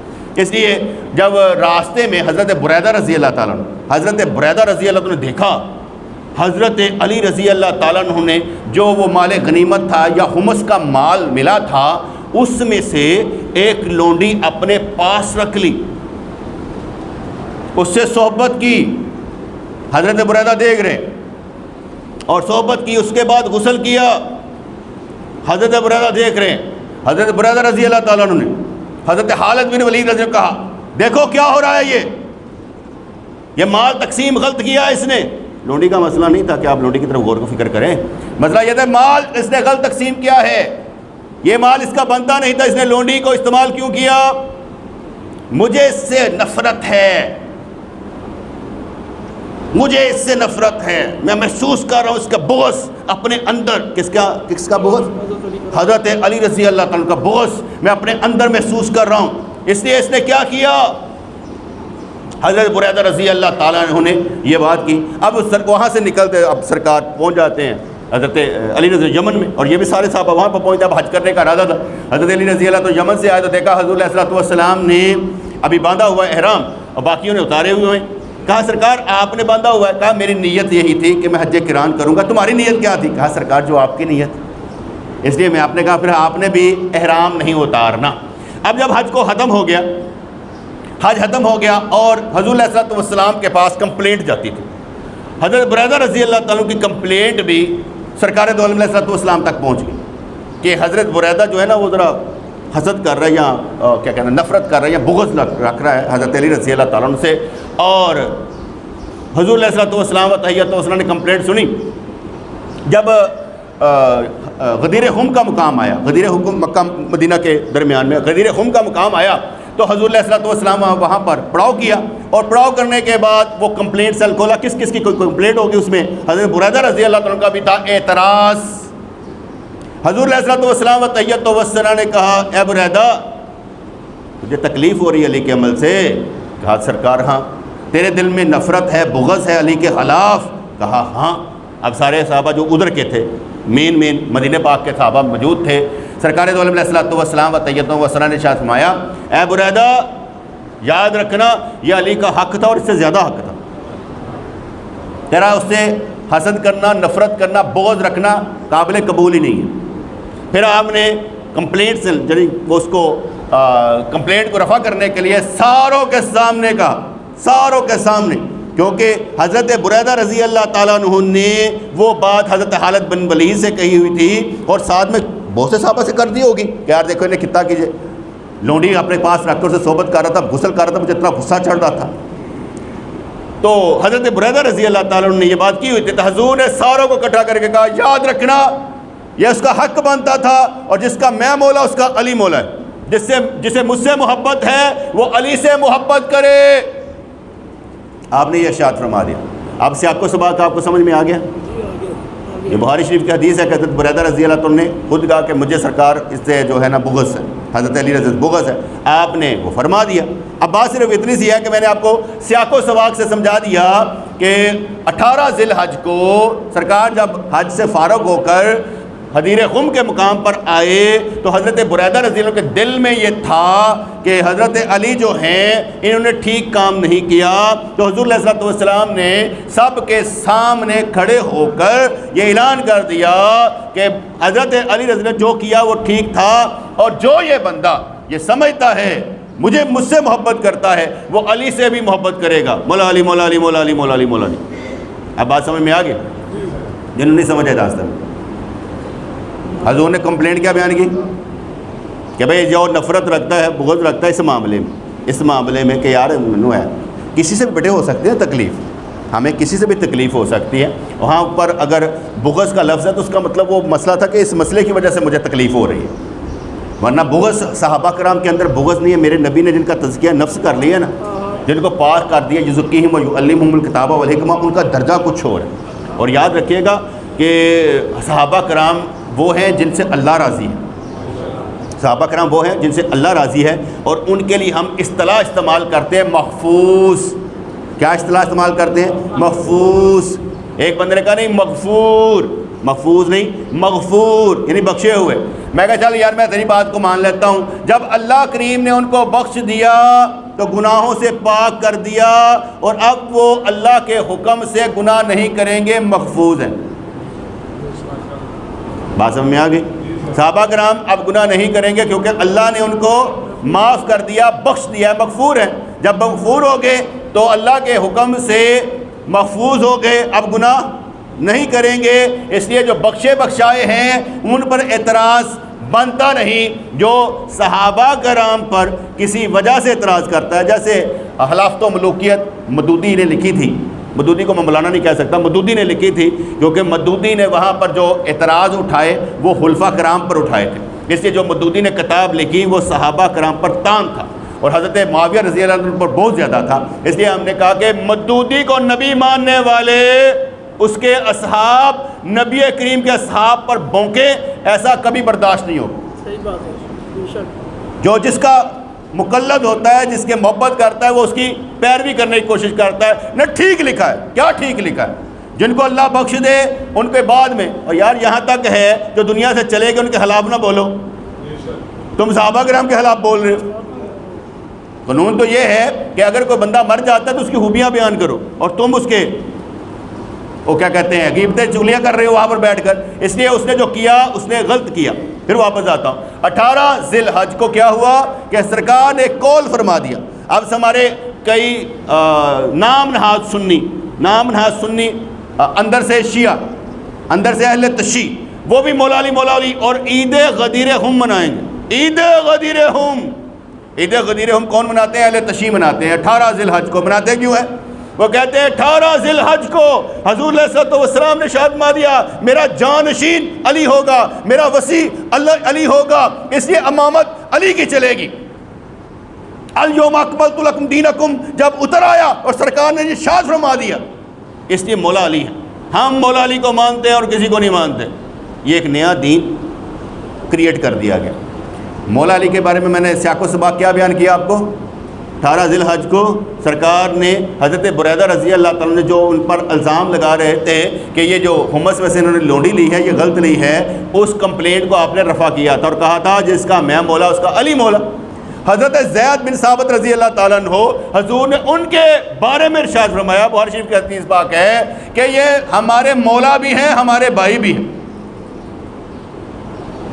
اس لیے جب راستے میں حضرت بریدہ رضی اللہ تعالیٰ عنہ، حضرت بریدہ رضی اللہ عنہ نے دیکھا حضرت علی رضی اللہ تعالیٰ عنہ نے جو وہ مال غنیمت تھا یا خمس کا مال ملا تھا، اس میں سے ایک لونڈی اپنے پاس رکھ لی، اس سے صحبت کی. حضرت بریدہ دیکھ رہے اور صحبت کی. اس کے بعد غسل کیا، حضرت بریدہ دیکھ رہے ہیں. حضرت بریدہ رضی اللہ تعالیٰ عنہ نے حضرت خالد بن ولید رضی اللہ عنہ کہا دیکھو کیا ہو رہا ہے، یہ مال تقسیم غلط کیا ہے اس نے. لونڈی کا مسئلہ نہیں تھا کہ آپ لونڈی کی طرف غور و فکر کریں، مسئلہ یہ تھا مال اس نے غلط تقسیم کیا ہے، یہ مال اس کا بنتا نہیں تھا، اس نے لونڈی کو استعمال کیوں کیا. مجھے اس سے نفرت ہے. مجھے اس سے نفرت ہے، میں محسوس کر رہا ہوں اس کا بغض اپنے اندر۔ کس کا بغض؟ حضرت علی رضی اللہ تعالیٰ کا بغض میں اپنے اندر محسوس کر رہا ہوں۔ اس لیے اس نے کیا کیا؟ حضرت بریدہ رضی اللہ تعالیٰ عنہ نے یہ بات کی۔ اب وہاں سے نکلتے اب سرکار پہنچ جاتے ہیں حضرت علی رضی یمن میں، اور یہ بھی سارے صحابہ وہاں پر پہنچتے، اب حج کرنے کا ارادہ تھا۔ حضرت علی رضی اللہ تو یمن سے آئے تو دیکھا حضور علیہ الصلوۃ والسلام نے ابھی باندھا ہوا ہے احرام اور باقیوں نے اتارے ہوئے ہیں۔ کہا سرکار آپ نے باندھا ہوا ہے؟ کہا میری نیت یہی تھی کہ میں حج قران کروں گا، تمہاری نیت کیا تھی؟ کہا سرکار جو آپ کی نیت، اس لیے میں آپ نے کہا پھر آپ نے بھی احرام نہیں اتارنا۔ اب جب حج کو ختم ہو گیا، حج ختم ہو گیا اور حضور علیہ الصلوۃ والسلام کے پاس کمپلینٹ جاتی تھی۔ حضرت بریدہ رضی اللہ تعالیٰ کی کمپلینٹ بھی سرکار دو عالم علیہ الصلوۃ والسلام تک پہنچ گئی کہ حضرت بریدہ جو ہے نا وہ ذرا حسد کر رہا ہے یا کیا کہنا نفرت کر رہا ہے یا بغض رکھ رہا ہے حضرت علی رضی اللہ تعالیٰ عنہ سے۔ اور حضور علیہ الصلوۃ والسلام و تحیۃ والسلام نے کمپلینٹ سنی۔ جب غدیر خم کا مقام آیا، غدیر خم مکہ مدینہ کے درمیان میں غدیر خم کا مقام آیا تو حضور علیہ الصلوۃ والسلام وہاں پر پڑاؤ کیا، اور پڑاؤ کرنے کے بعد وہ کمپلینٹ سیل کھولا۔ کس کس کی کوئی کمپلینٹ ہوگی اس میں؟ حضرت بریدہ رضی اللہ تعالیٰ کا بھی تھا اعتراض۔ حضور علیہ الصلوۃ والسلام و تحیۃ والسلام نے کہا اے بریدہ مجھے تکلیف ہو رہی ہے علی کے عمل سے۔ کہا سرکار ہاں۔ تیرے دل میں نفرت ہے، بغض ہے علی کے خلاف؟ کہا ہاں۔ اب سارے صحابہ جو ادھر کے تھے، مین مدینہ پاک کے صحابہ موجود تھے۔ سرکار دو عالم علیہ الصلوۃ والسلام و تحیۃ والسلام نے ارشاد فرمایا اے بریدہ یاد رکھنا یہ علی کا حق تھا اور اس سے زیادہ حق تھا۔ تیرا اس سے حسد کرنا، نفرت کرنا، بغض رکھنا قابل قبول ہی نہیں ہے۔ پھر آپ نے کمپلینٹ سے وہ اس کو کمپلینٹ کو رفع کرنے کے لیے ساروں کے سامنے کہا، ساروں کے سامنے، کیونکہ حضرت بریدہ رضی اللہ تعالیٰ عنہ نے وہ بات حضرت خالد بن ولید سے کہی ہوئی تھی اور ساتھ میں بہت سے صحابہ سے کر دی ہوگی کہ یار دیکھو انہیں کتنا کیجئے، لونڈی اپنے پاس رکھ کر اسے صحبت کر رہا تھا، غسل کر رہا تھا، مجھے اتنا غصہ چڑھ رہا تھا۔ تو حضرت بریدہ رضی اللہ تعالیٰ عنہ نے یہ بات کی ہوئی تھی تو حضور نے ساروں کو اکٹھا کر کے کہا یاد رکھنا یہ اس کا حق بنتا تھا، اور جس کا میں مولا اس کا علی مولا ہے، جسے مجھ سے محبت ہے وہ علی سے محبت کرے۔ آپ نے یہ ارشاد فرما دیا۔ اب سیاق و سباق آپ کو سمجھ میں آ گیا؟ یہ بخاری شریف کی حدیث ہے کہ حضرت بریدہ رضی اللہ عنہ نے خود کہا کہ مجھے سرکار اس سے جو ہے نا بغض ہے، حضرت علی رضی بغض ہے، آپ نے وہ فرما دیا۔ اب بات صرف اتنی سی ہے کہ میں نے آپ کو سیاق و سباق سے سمجھا دیا کہ 18 ذی الحج کو سرکار جب حج سے فارغ ہو کر غدیر خم کے مقام پر آئے تو حضرت بریدہ رضی اللہ عنہ کے دل میں یہ تھا کہ حضرت علی جو ہیں انہوں نے ٹھیک کام نہیں کیا۔ تو حضور علیہ الصلوۃ والسلام نے سب کے سامنے کھڑے ہو کر یہ اعلان کر دیا کہ حضرت علی رضی اللہ جو کیا وہ ٹھیک تھا، اور جو یہ بندہ یہ سمجھتا ہے مجھ سے محبت کرتا ہے وہ علی سے بھی محبت کرے گا۔ مولا علی مولا علی مولا علی مولا علی مولا علی۔ اب بات سمجھ میں آ گئی؟ جنہوں نہیں سمجھا راستہ میں حضور نے کمپلینٹ کیا بیان کی کہ بھئی جو نفرت رکھتا ہے، بغض رکھتا ہے اس معاملے میں کہ یار منو ہے کسی سے بھی بیٹے ہو سکتے ہیں تکلیف، ہمیں کسی سے بھی تکلیف ہو سکتی ہے۔ وہاں پر اگر بغض کا لفظ ہے تو اس کا مطلب وہ مسئلہ تھا کہ اس مسئلے کی وجہ سے مجھے تکلیف ہو رہی ہے، ورنہ بغض صحابہ کرام کے اندر بغض نہیں ہے۔ میرے نبی نے جن کا تزکیہ نفس کر لیا نا، جن کو پاک کر دیا، یزکیہم ویعلمہم الکتاب والحکمہ، ان کا درجہ کچھ اور ہے۔ اور یاد رکھیے گا کہ صحابہ کرام وہ ہیں جن سے اللہ راضی ہے، صحابہ کرام وہ ہیں جن سے اللہ راضی ہے، اور ان کے لیے ہم اصطلاح استعمال کرتے ہیں محفوظ۔ کیا اصطلاح استعمال کرتے ہیں؟ محفوظ۔ ایک بندے نے کہا نہیں مغفور، محفوظ نہیں مغفور، یعنی بخشے ہوئے۔ میں کہا چل یار میں تیری بات کو مان لیتا ہوں، جب اللہ کریم نے ان کو بخش دیا تو گناہوں سے پاک کر دیا، اور اب وہ اللہ کے حکم سے گناہ نہیں کریں گے، محفوظ ہیں۔ بات سمجھ میں آ گئی؟ صحابہ کرام اب گناہ نہیں کریں گے کیونکہ اللہ نے ان کو معاف کر دیا، بخش دیا، مغفور ہیں۔ جب مغفور ہو گئے تو اللہ کے حکم سے محفوظ ہو گئے، اب گناہ نہیں کریں گے۔ اس لیے جو بخشے بخشائے ہیں ان پر اعتراض بنتا نہیں۔ جو صحابہ کرام پر کسی وجہ سے اعتراض کرتا ہے، جیسے خلافت و ملوکیت مدودی نے لکھی تھی، مدودی کو میں مولانا نہیں کہہ سکتا، مدودی نے لکھی تھی کیونکہ مدودی نے وہاں پر جو اعتراض اٹھائے وہ خلفاء کرام پر اٹھائے تھے، اس لیے جو مدودی نے کتاب لکھی وہ صحابہ کرام پر تان تھا۔ اور حضرت معاویہ رضی اللہ عنہ پر بہت زیادہ تھا. اس لیے ہم نے کہا کہ مودودی کو نبی ماننے والے اس کے اصحاب نبی کریم کے اصحاب پر بونکے، ایسا کبھی برداشت نہیں ہوگا.
صحیح بات ہے، بے شک.
جو جس کا مقلد ہوتا ہے، جس کے محبت کرتا ہے، وہ اس کی پیروی کرنے کی کوشش کرتا ہے. نہ ٹھیک لکھا ہے، کیا ٹھیک لکھا ہے؟ جن کو اللہ بخش دے ان کے بعد میں. اور یار یہاں تک ہے جو دنیا سے چلے گئے ان کے خلاف نہ بولو. تم صحابہ کرام کے خلاف بول رہے ہو. قانون تو یہ ہے کہ اگر کوئی بندہ مر جاتا ہے تو اس کی خوبیاں بیان کرو، اور تم اس کے وہ کیا کہتے ہیں غیبتیں چغلیاں کر رہے ہو وہاں پر بیٹھ کر. اس لیے اس نے جو کیا اس نے غلط کیا. پھر واپس آتا ہوں. 18 ذی الحج کو کیا ہوا کہ سرکار نے قول فرما دیا. اب ہمارے کئی نام نہاد سنی اندر سے شیعہ، اندر سے اہل تشیع، وہ بھی مولا علی اور عید غدیر ہم منائیں گے. عید غدیر ہم کون مناتے ہیں؟ اہل تشیع مناتے ہیں. 18 ذی الحج کو مناتے کیوں ہیں؟ وہ کہتے ہیں 18 ذی الحج کو حضور علیہ الصلوۃ والسلام نے شاد فرما دیا میرا جانشین علی ہوگا، میرا وسیع علی ہوگا، اس لیے امامت علی کی چلے گی. الیوم اکملت لکم دینکم جب اتر آیا اور سرکار نے یہ شاد فرما دیا، اس لیے مولا علی ہے. ہم مولا علی کو مانتے ہیں اور کسی کو نہیں مانتے. یہ ایک نیا دین کریٹ کر دیا گیا. مولا علی کے بارے میں نے سیاق و سباق کیا بیان کیا آپ کو. 18 ذی الحج کو سرکار نے حضرت بریدہ رضی اللہ تعالیٰ نے جو ان پر الزام لگا رہے تھے کہ یہ جو حمص میں سے انہوں نے لونڈی لی ہے یہ غلط لی ہے، اس کمپلینٹ کو آپ نے رفع کیا تھا اور کہا تھا جس کا میں مولا اس کا علی مولا. حضرت زید بن ثابت رضی اللہ تعالیٰ عنہ حضور نے ان کے بارے میں ارشاد فرمایا، بخاری شریف کی حدیث پاک ہے کہ یہ ہمارے مولا بھی ہیں ہمارے بھائی بھی ہیں.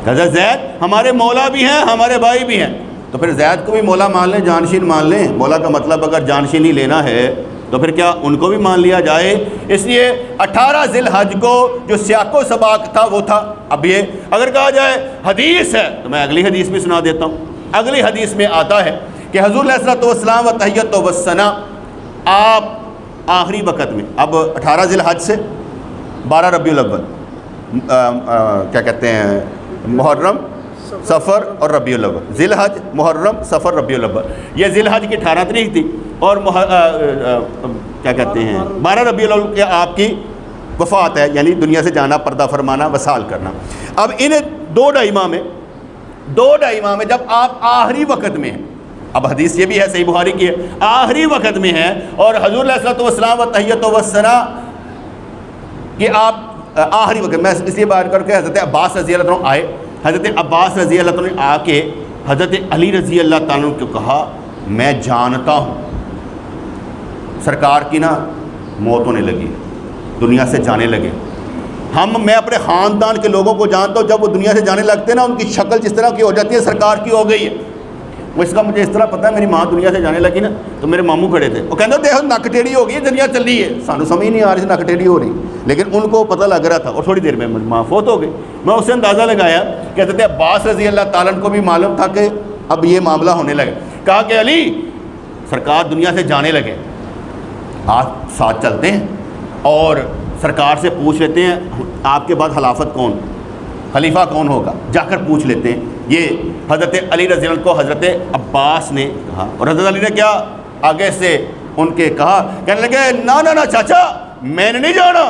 حضرت زید ہمارے مولا بھی ہیں ہمارے بھائی بھی ہیں. تو پھر زید کو بھی مولا مان لیں، جانشین مان لیں. مولا کا مطلب اگر جانشین ہی لینا ہے تو پھر کیا ان کو بھی مان لیا جائے؟ اس لیے 18 ذی الحج کو جو سیاق و سباق تھا وہ تھا. اب یہ اگر کہا جائے حدیث ہے تو میں اگلی حدیث بھی سنا دیتا ہوں. اگلی حدیث میں آتا ہے کہ حضور علیہ الصلوۃ والسلام و تحیۃ و ثنا آپ آخری وقت میں، اب 18 ذی الحج سے 12 ربیع الاول کیا کہتے ہیں محرم، سفر اور ربیع الاول. ذی الحج، محرم، سفر، ربیع الاول. یہ ذی الحج کی 18 تاریخ تھی اور کیا کہتے ہیں 12 ربیع الاول کے آپ کی وفات ہے، یعنی دنیا سے جانا، پردہ فرمانا، وصال کرنا. اب ان دو ڈھائی ماہ میں جب آپ آخری وقت میں ہیں، اب حدیث یہ بھی ہے صحیح بخاری کی ہے، آخری وقت میں ہیں اور حضور علیہ الصلوۃ والسلام و تحیۃ و ثنا کہ آپ آخری وقت میں اس لیے بات کر کے حضرت عباس رضی اللہ عنہ آئے. حضرت عباس رضی اللہ عنہ نے آ کے حضرت علی رضی اللہ تعالیٰ عنہ کو کہا میں جانتا ہوں سرکار کی نا موت ہونے لگی، دنیا سے جانے لگے. میں اپنے خاندان کے لوگوں کو جانتا ہوں جب وہ دنیا سے جانے لگتے ہیں نا ان کی شکل جس طرح کی ہو جاتی ہے سرکار کی ہو گئی ہے. وہ اس کا مجھے اس طرح پتہ ہے، میری ماں دنیا سے جانے لگی نا تو میرے ماموں کھڑے تھے، وہ کہتے دیکھو نک ٹیڑھی ہو گئی، دنیا چل رہی ہے. سانو سمجھ نہیں آ رہی نک ٹیڑھی ہو رہی، لیکن ان کو پتہ لگ رہا تھا اور تھوڑی دیر میں ماں فوت ہو گئی. میں اس سے اندازہ لگایا کہ حضرت عباس رضی اللہ تعالیٰ عنہ کو بھی معلوم تھا کہ اب یہ معاملہ ہونے لگے. کہا کہ علی سرکار دنیا سے جانے لگے، آپ ساتھ چلتے ہیں اور سرکار سے پوچھ لیتے ہیں آپ کے بعد خلیفہ کون ہوگا، جا کر پوچھ لیتے ہیں. یہ حضرت علی رضی اللہ عنہ کو حضرت عباس نے کہا اور حضرت علی نے کیا آگے سے ان کے کہا، کہنے لگے نہ چاچا میں نے نہیں جانا،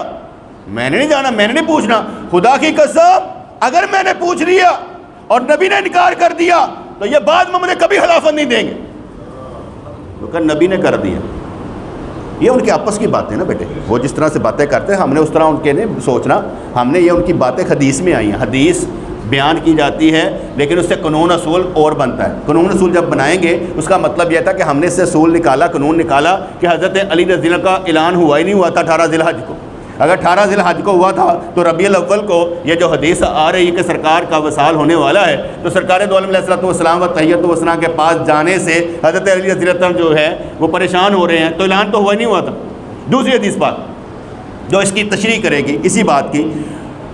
میں نے نہیں پوچھنا. خدا کی قسم اگر میں نے پوچھ لیا اور نبی نے انکار کر دیا تو یہ بعد میں مجھے کبھی خلافت نہیں دیں گے. کیونکہ نبی نے کر دیا. یہ ان کی آپس کی باتیں نا بیٹے، وہ جس طرح سے باتیں کرتے ہیں ہم نے اس طرح ان کے نہیں سوچنا. ہم نے یہ ان کی باتیں حدیث میں آئی ہیں، حدیث بیان کی جاتی ہے لیکن اس سے قانون اصول اور بنتا ہے. قانون اصول جب بنائیں گے اس کا مطلب یہ تھا کہ ہم نے اس سے اصول نکالا، قانون نکالا کہ حضرت علی رضی اللہ کا اعلان ہوا ہی نہیں ہوا تھا 18 ذی الحج کو. اگر 18 ذی الحج کو ہوا تھا تو ربیع الاول کو یہ جو حدیث آ رہی ہے کہ سرکار کا وصال ہونے والا ہے تو سرکار دو عالم علیہ الصلوۃ والسلام و تحیۃ و ثنا کے پاس جانے سے حضرت علی رضی اللہ عنہ جو ہے وہ پریشان ہو رہے ہیں، تو اعلان تو ہوا ہی نہیں ہوا تھا. دوسری حدیث بات جو اس کی تشریح کرے گی اسی بات کی،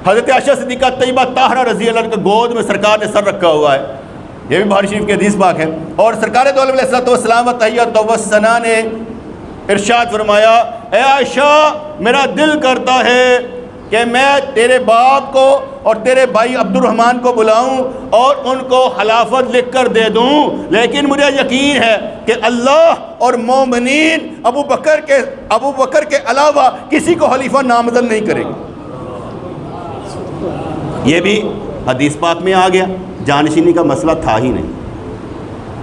حضرت عائشہ صدیقہ طیبہ طاہرہ رضی اللہ عنہ کے گود میں سرکار نے سر رکھا ہوا ہے، یہ بھی بخاری شریف کی حدیث پاک ہے. اور سرکار دو عالم علیہ الصلوۃ والسلام و تحیۃ و ثنا نے ارشاد فرمایا اے عائشہ میرا دل کرتا ہے کہ میں تیرے باپ کو اور تیرے بھائی عبد الرحمن کو بلاؤں اور ان کو خلافت لکھ کر دے دوں، لیکن مجھے یقین ہے کہ اللہ اور مومنین ابو بکر کے علاوہ کسی کو خلیفہ نامزد نہیں کریں گے۔ یہ بھی حدیث پاک میں آ گیا، جانشینی کا مسئلہ تھا ہی نہیں،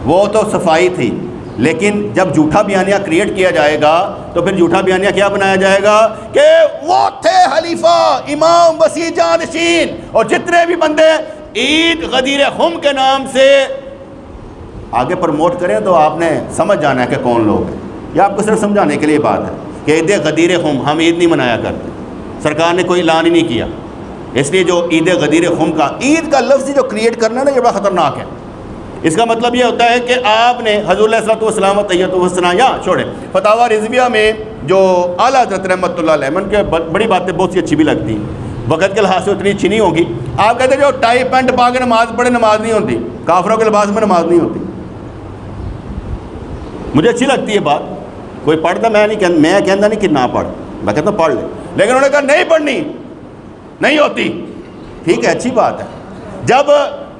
وہ تو صفائی تھی، لیکن جب جھوٹا بیانیہ کریٹ کیا جائے گا تو پھر جھوٹا بیانیہ کیا بنایا جائے گا کہ وہ تھے خلیفہ، امام، وسیع جانشین، اور جتنے بھی بندے عید غدیر خم کے نام سے آگے پروموٹ کریں تو آپ نے سمجھ جانا ہے کہ کون لوگ ہیں۔ یہ آپ کو صرف سمجھانے کے لیے بات ہے کہ عید غدیر خم ہم عید نہیں منایا کرتے، سرکار نے کوئی اعلان ہی نہیں کیا، اس لیے جو عید غدیر خم کا عید کا لفظ جو کریٹ کرنا ہے نا، یہ بڑا خطرناک ہے۔ اس کا مطلب یہ ہوتا ہے کہ آپ نے حضور علیہ الصلوۃ والسلام طیبۃ والثناء یا چھوڑیں، فتاویٰ رضویہ میں جو اعلیٰ حضرت رحمۃ اللہ علیہ من کے بڑی باتیں بہت سی اچھی بھی لگتی ہیں، وقت کے لحاظ سے اتنی اچھی نہیں ہوگی۔ آپ کہتے ہیں جو ٹائی پینٹ پا کے نماز پڑھے نماز نہیں ہوتی، کافروں کے لباس میں نماز نہیں ہوتی۔ مجھے اچھی لگتی ہے بات، کوئی پڑھتا میں کہتا نہیں کہ نہ پڑھ، میں کہتا ہوں پڑھ لے، لیکن انہوں نے کہا نہیں پڑھنی، نہیں ہوتی، ٹھیک ہے اچھی بات ہے۔ جب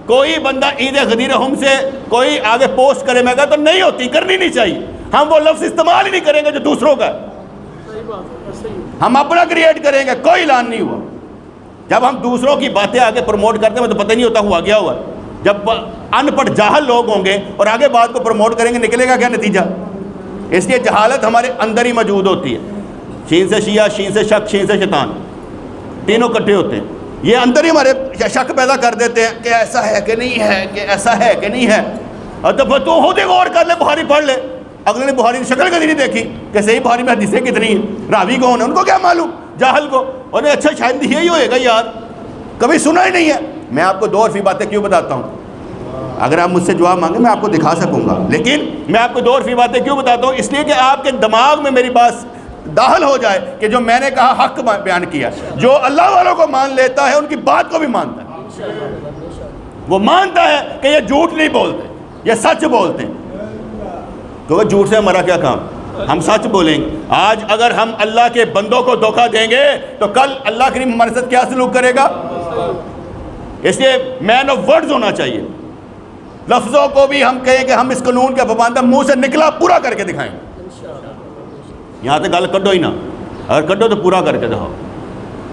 کوئی بندہ عید غدیر خم سے کوئی آگے پوسٹ کرے، میں کہتا نہیں ہوتی، کرنی نہیں چاہیے، ہم وہ لفظ استعمال ہی نہیں کریں گے جو دوسروں کا ہے،
صحیح بات ہے، صحیح۔
ہم اپنا کریٹ کریں گے، کوئی اعلان نہیں ہوا۔ جب ہم دوسروں کی باتیں آگے پروموٹ کرتے ہیں تو پتہ نہیں ہوتا ہوا گیا ہوا ہے۔ جب ان پڑھ جاہل لوگ ہوں گے اور آگے بات کو پروموٹ کریں گے، نکلے گا کیا نتیجہ؟ اس لیے جہالت ہمارے اندر ہی موجود ہوتی ہے، شین سے شیعہ، شین سے شک، شین سے شیطان، تینوں کٹھے ہوتے ہیں، یہ اندر ہی ہمارے شک پیدا کر دیتے ہیں کہ ایسا ہے کہ نہیں ہے، کہ ایسا ہے کہ نہیں ہے۔ اور تو خود ہی غور کر لے، بخاری پڑھ لے، اگلے نے بخاری کی شکل کبھی نہیں دیکھی کہ صحیح بخاری میں حدیثیں کتنی ہیں، راوی کون ہے، ان کو کیا معلوم، جاہل کو، انہیں اچھا شاید یہی ہوئے گا یار، کبھی سنا ہی نہیں ہے۔ میں آپ کو 2 عرفی باتیں کیوں بتاتا ہوں؟ اگر آپ مجھ سے جواب مانگیں میں آپ کو دکھا سکوں گا، لیکن میں آپ کو 2 عرفی باتیں کیوں بتاتا ہوں؟ اس لیے کہ آپ کے دماغ میں میری بات داخل ہو جائے کہ جو میں نے کہا حق بیان کیا، جو اللہ والوں کو مان لیتا ہے ان کی بات کو بھی مانتا ہے، وہ مانتا ہے کہ یہ جھوٹ نہیں بولتے، یہ سچ بولتے ہیں، کیونکہ جھوٹ سے ہمارا کیا کام، ہم سچ بولیں گے۔ آج اگر ہم اللہ کے بندوں کو دھوکہ دیں گے تو کل اللہ کریم ہمارے ساتھ کیا سلوک کرے گا؟ اس لیے مین آف ورڈز ہونا چاہیے، لفظوں کو بھی ہم کہیں کہ ہم اس قانون کے پابند ہیں، منہ سے نکلا پورا کر کے دکھائیں، یہاں سے گل کڈو ہی نہ، اگر کڈو تو پورا کر کے دکھاؤ۔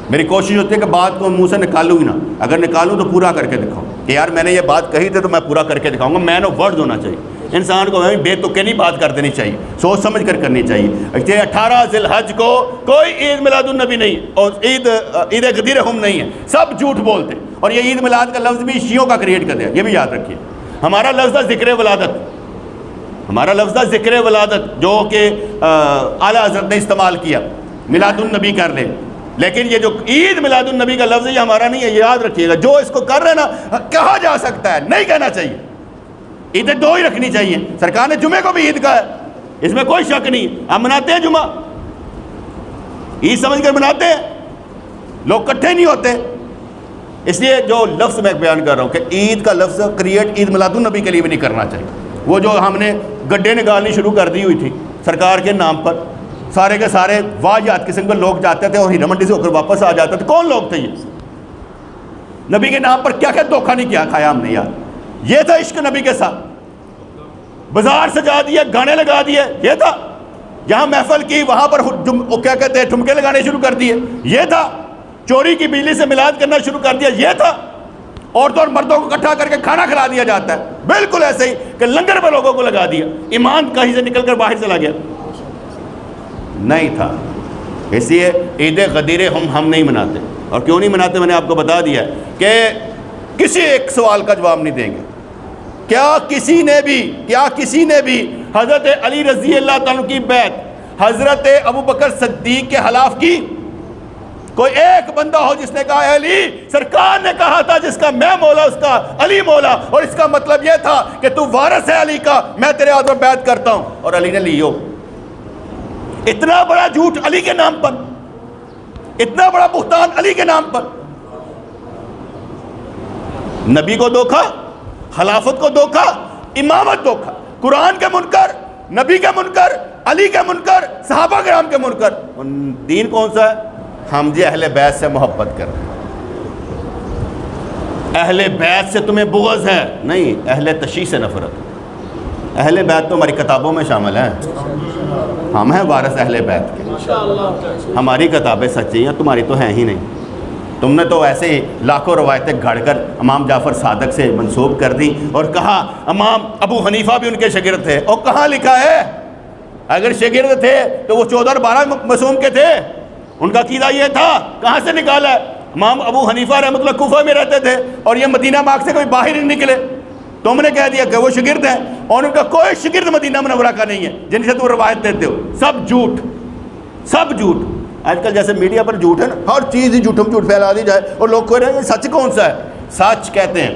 میری کوشش ہوتی ہے کہ بات کو منہ سے نکالوں ہی نہ، اگر نکالوں تو پورا کر کے دکھاؤں کہ یار میں نے یہ بات کہی تھی تو میں پورا کر کے دکھاؤں گا۔ مین آف ورڈز ہونا چاہیے، انسان کو بے تکے نہیں بات کر دینی چاہیے، سوچ سمجھ کر کرنی چاہیے۔ 18 ذی الحج کو کوئی عید میلاد النبی نہیں اور عید غدیر خم نہیں ہے، سب جھوٹ بولتے، اور یہ عید میلاد کا لفظ بھی شیعوں کا کریٹ کر دیا، یہ بھی یاد رکھیے۔ ہمارا لفظ ہے ذکر ولادت، ہمارا لفظ ہے ذکر ولادت، جو کہ اعلیٰ حضرت نے استعمال کیا، میلاد النبی کر لیں، لیکن یہ جو عید میلاد النبی کا لفظ ہے یہ ہمارا نہیں ہے، یہ یاد رکھیے گا۔ جو اس کو کر رہے نا، کہا جا سکتا ہے، نہیں کہنا چاہیے، عیدیں 2 ہی رکھنی چاہیے، سرکار نے جمعے کو بھی عید کا ہے، اس میں کوئی شک نہیں، ہم مناتے ہیں جمعہ، عید سمجھ کر مناتے ہیں، لوگ کٹھے نہیں ہوتے۔ اس لیے جو لفظ میں بیان کر رہا ہوں کہ عید کا لفظ کریٹ عید میلاد النبی کے لیے بھی نہیں کرنا چاہیے۔ وہ جو ہم نے گڈے نکالنی شروع کر دی ہوئی تھی سرکار کے نام پر، سارے کے سارے واجات قسم کے لوگ جاتے تھے اور ہیرا منڈی سے ہو کر واپس آ جاتے تھے، کون لوگ تھے یہ؟ نبی کے نام پر کیا کیا دھوکہ نہیں کیا کھایا ہم نے یار، یہ تھا عشق نبی کے ساتھ، بازار سجا دیے، گانے لگا دیے، یہ تھا، جہاں محفل کی وہاں پر کیا کہتے ہیں ٹھمکے لگانے شروع کر دیے، یہ تھا، چوری کی بجلی سے میلاد کرنا شروع کر دیا، یہ تھا، عورتوں اور مردوں کو اکٹھا کر کے کھانا کھلا دیا جاتا ہے، بالکل ایسے ہی کہ لنگر پہ لوگوں کو لگا دیا، ایمان کہیں سے نکل کر باہر چلا گیا، نہیں تھا۔ اس لیے عید غدیر ہم نہیں مناتے، اور کیوں نہیں مناتے میں نے آپ کو بتا دیا کہ کسی ایک سوال کا جواب نہیں دیں گے۔ کیا کسی نے بھی حضرت علی رضی اللہ تعالیٰ کی بیعت حضرت ابو بکر صدیق کے خلاف کی؟ کوئی ایک بندہ ہو جس نے کہا اے علی، سرکار نے کہا تھا جس کا میں مولا اس کا علی مولا، اور اس کا مطلب یہ تھا کہ تو وارث ہے علی کا، میں تیرے ہاتھ میں بیعت کرتا ہوں، اور علی نے لی ہو؟ اتنا بڑا جھوٹ علی کے نام پر، اتنا بڑا بہتان علی کے نام پر، نبی کو دھوکا، خلافت کو دھوکا، امامت دھوکا، قرآن کے منکر، نبی کے منکر، علی کے منکر، صحابہ کرام کے منکر، دین کون سا ہے؟ ہم جی اہل بیت سے محبت کر رہے ہیں، اہل بیت سے تمہیں بغض ہے، نہیں، اہل تشیع سے نفرت۔ اہل بیت تو ہماری کتابوں میں شامل ہیں، ہم ہیں وارث اہل بیت کے،
انشاءاللہ
ہماری کتابیں سچی ہیں، تمہاری تو ہیں ہی نہیں۔ تم نے تو ایسے ہی لاکھوں روایتیں گھڑ کر امام جعفر صادق سے منسوب کر دی اور کہا امام ابو حنیفہ بھی ان کے شاگرد تھے، اور کہاں لکھا ہے؟ اگر شاگرد تھے تو وہ 14 اور 12 معصوم کے تھے، ان کا عقیدہ یہ تھا، کہاں سے نکالا ہے؟ امام ابو حنیفہ رحمۃ اللہ کوفہ میں رہتے تھے اور یہ مدینہ پاک سے کوئی باہر نہیں نکلے، تم نے کہہ دیا کہ وہ شاگرد ہیں، اور ان کا کوئی شاگرد مدینہ منورہ کا نہیں ہے جن سے تم روایت دیتے ہو، سب جھوٹ، سب جھوٹ۔ آج کل جیسے میڈیا پر جھوٹ ہے نا، ہر چیز ہی جھوٹم جھوٹ پھیلا دی جائے اور لوگ کہہ رہے ہیں سچ کون سا ہے؟ سچ کہتے ہیں،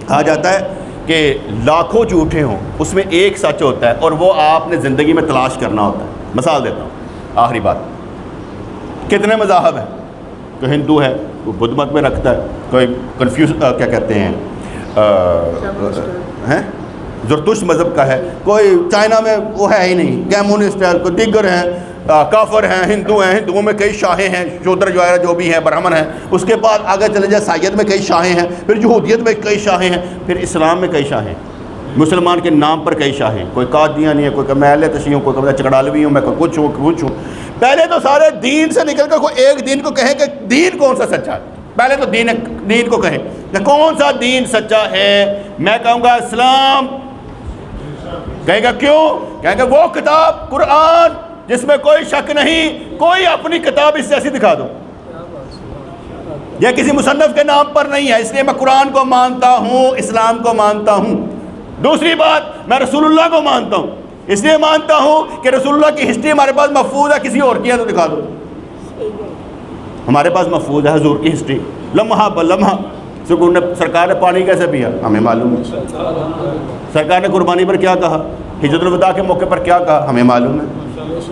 کہا جاتا ہے کہ لاکھوں جھوٹے ہوں اس میں ایک سچ ہوتا ہے، اور وہ آپ نے زندگی میں تلاش کرنا ہوتا ہے۔ مثال دیتا ہوں، آخری بات، کتنے مذاہب ہیں؟ کوئی ہندو ہے، کوئی بدھ مت میں رکھتا ہے، کوئی کنفیوز کیا کہتے ہیں زرتشت مذہب کا ہے، کوئی چائنا میں وہ ہے ہی نہیں، کمیونسٹ ہے، کوئی دیگر ہیں، کافر ہیں، ہندو ہیں، ہندوؤں میں کئی شاہیں ہیں، شودر وغیرہ جو بھی ہیں، برہمن ہیں، اس کے بعد آگے چلے جائے عیسائیت میں کئی شاہیں ہیں، پھر یہودیت میں کئی شاہیں ہیں، پھر اسلام میں کئی شاہیں، مسلمان کے نام پر کئی شاہیں، کوئی قادیانی ہے، کوئی کہ میں اہل تشیع ہوں، کوئی کہ چکڑالوی ہوں، میں کچھ ہوں کچھ ہوں۔ پہلے تو سارے دین سے نکل کر کوئی ایک دین کو کہیں کہ دین کون سا سچا ہے، پہلے تو دین کو کہیں کہ کون سا دین سچا ہے۔ میں کہوں گا اسلام، کہے گا کیوں؟ کہیں گے وہ کتاب قرآن جس میں کوئی شک نہیں، کوئی اپنی کتاب اس جیسی دکھا دو، یہ کسی مصنف کے نام پر نہیں ہے، اس لیے میں قرآن کو مانتا ہوں، اسلام کو مانتا ہوں۔ دوسری بات، میں رسول اللہ کو مانتا ہوں، اس لیے مانتا ہوں کہ رسول اللہ کی ہسٹری ہمارے پاس محفوظ ہے، کسی اور کی ہے تو دکھا دو۔ ہمارے پاس محفوظ ہے حضور کی ہسٹری، لمحہ بلمحہ سرکار نے پانی کیسے پیا ہمیں معلوم ہے، سرکار نے قربانی پر کیا کہا، ہجرت الوداع کے موقع پر کیا کہا ہمیں معلوم ہے،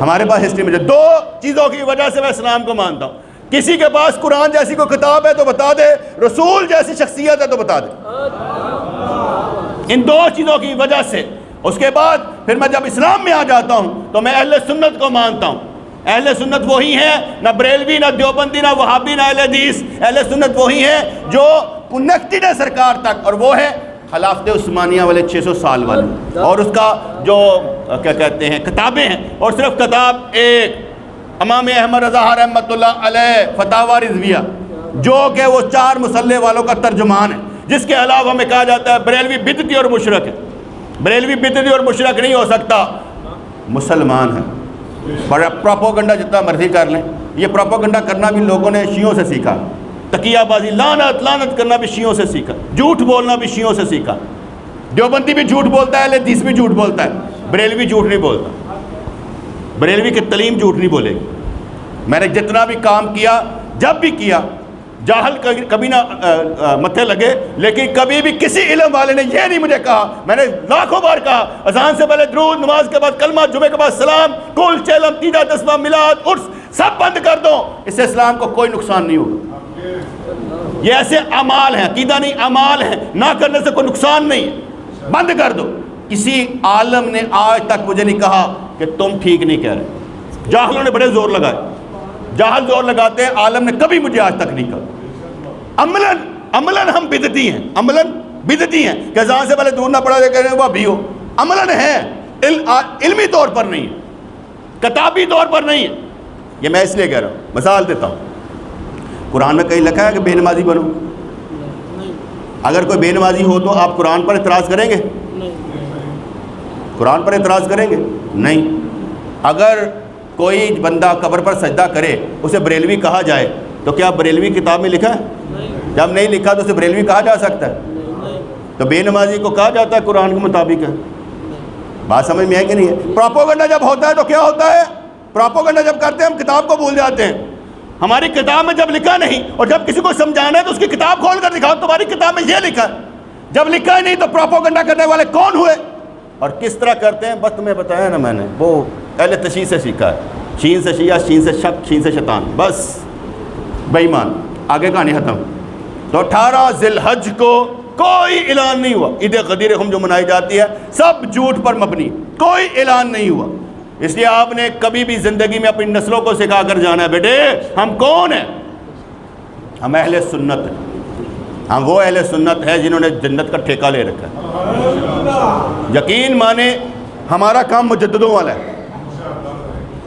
ہمارے پاس ہسٹری میں۔ دو چیزوں کی وجہ سے میں اسلام کو مانتا ہوں، کسی کے پاس قرآن جیسی کوئی کتاب ہے تو بتا دے، رسول جیسی شخصیت ہے تو بتا دے، ان دو چیزوں کی وجہ سے۔ اس کے بعد پھر میں جب اسلام میں آ جاتا ہوں تو میں اہل سنت کو مانتا ہوں۔ اہل سنت وہی ہیں، نہ بریلوی، نہ دیوبندی، نہ وہابی، نہ اہل حدیث۔ اہل سنت وہی ہیں جو کنیکٹڈ ہے سرکار تک، اور وہ ہے خلافت عثمانیہ والے 600 سال والے، اور اس کا جو کیا کہتے ہیں کتابیں ہیں، اور صرف کتاب ایک امام احمد رضا رحمۃ اللہ علیہ فتاوی رضویہ، جو کہ وہ 4 مسلح والوں کا ترجمان ہے، جس کے علاوہ ہمیں کہا جاتا ہے بریلوی بدعتی اور مشرک ہے۔ بریلوی بدعتی اور مشرک نہیں ہو سکتا، مسلمان ہے۔ بڑا پروپوگنڈا جتنا مرضی کر لیں، یہ پروپوگنڈا کرنا بھی لوگوں نے شیعوں سے سیکھا، تقیہ بازی، لعنت کرنا بھی شیعوں سے سیکھا، جھوٹ بولنا بھی شیعوں سے سیکھا۔ دیوبندی بھی جھوٹ بولتا ہے، اہل حدیث بھی جھوٹ بولتا ہے، بریلوی جھوٹ نہیں بولتا، بریلوی کی تعلیم جھوٹ نہیں بولے گی۔ میں نے جتنا بھی کام کیا، جب بھی کیا، جاہل کبھی نہ متھے لگے، لیکن کبھی بھی کسی علم والے نے یہ نہیں مجھے کہا، میں نے لاکھوں بار کہا اذان سے پہلے درود، نماز کے بعد کلمہ، جمعے کے بعد سلام، کل چیلم، تیجا تسبیح، میلاد، عرس سب بند کر دو، اس سے اسلام کو کوئی نقصان نہیں ہوگا۔ یہ ایسے اعمال ہیں، عقیدہ نہیں، اعمال ہیں، نہ کرنے سے کوئی نقصان نہیں ہے، بند کر دو۔ کسی عالم نے آج تک مجھے نہیں کہا کہ تم ٹھیک نہیں کہہ رہے۔ جاہلوں نے بڑے زور لگائے، جاہل زور لگاتے ہیں، عالم نے کبھی مجھے آج تک نہیں کہا۔ عملاً ہم بدعتی ہیں، عملاً بدعتی ہیں کہ اذان سے پہلے دور نہ پڑا دے کہ وہ بھی ہو، عملاً ہے، علمی طور پر نہیں ہے، کتابی طور پر نہیں ہے۔ یہ میں اس لیے کہہ رہا ہوں، مثال دیتا ہوں، قرآن میں کہیں لکھا ہے کہ بے نمازی بنو؟ اگر کوئی بے نمازی ہو تو آپ قرآن پر اعتراض کریں گے؟ قرآن پر اعتراض کریں گے؟ نہیں۔ اگر کوئی بندہ قبر پر سجدہ کرے، اسے بریلوی کہا جائے تو کیا بریلوی کتاب میں لکھا ہے؟ جب نہیں لکھا تو اسے بریلوی کہا جا سکتا ہے؟ تو بے نمازی کو کہا جاتا ہے قرآن کے مطابق ہے۔ بات سمجھ میں ہے کہ نہیں ہے؟ پروپوگنڈا جب ہوتا ہے تو کیا ہوتا ہے؟ پروپوگنڈا جب کرتے ہیں ہم کتاب کو بھول جاتے ہیں۔ ہماری کتاب میں جب لکھا نہیں، اور جب کسی کو سمجھانا ہے تو اس کی کتاب کھول کر دکھاؤ، تمہاری کتاب میں یہ لکھا ہے۔ جب لکھا ہی نہیں تو پروپوگنڈا کرنے والے کون ہوئے اور کس طرح کرتے ہیں؟ بس تمہیں بتایا نا میں نے، وہ اہل تشیع سے سیکھا ہے، شین سے شیعہ، شین سے شک، شین سے شیطان، بس بے ایمان۔ آگے کہانی ختم۔ تو 18 ذی الحج کو کوئی اعلان نہیں ہوا، عید غدیر خم جو منائی جاتی ہے سب جھوٹ پر مبنی، کوئی اعلان نہیں ہوا۔ اس لیے آپ نے کبھی بھی زندگی میں اپنی نسلوں کو سکھا کر جانا ہے، بیٹے ہم کون ہیں؟ ہم اہل سنت ہیں، ہم وہ اہل سنت ہیں جنہوں نے جنت کا ٹھیکہ لے رکھا ہے۔ یقین مانے ہمارا کام مجددوں والا ہے۔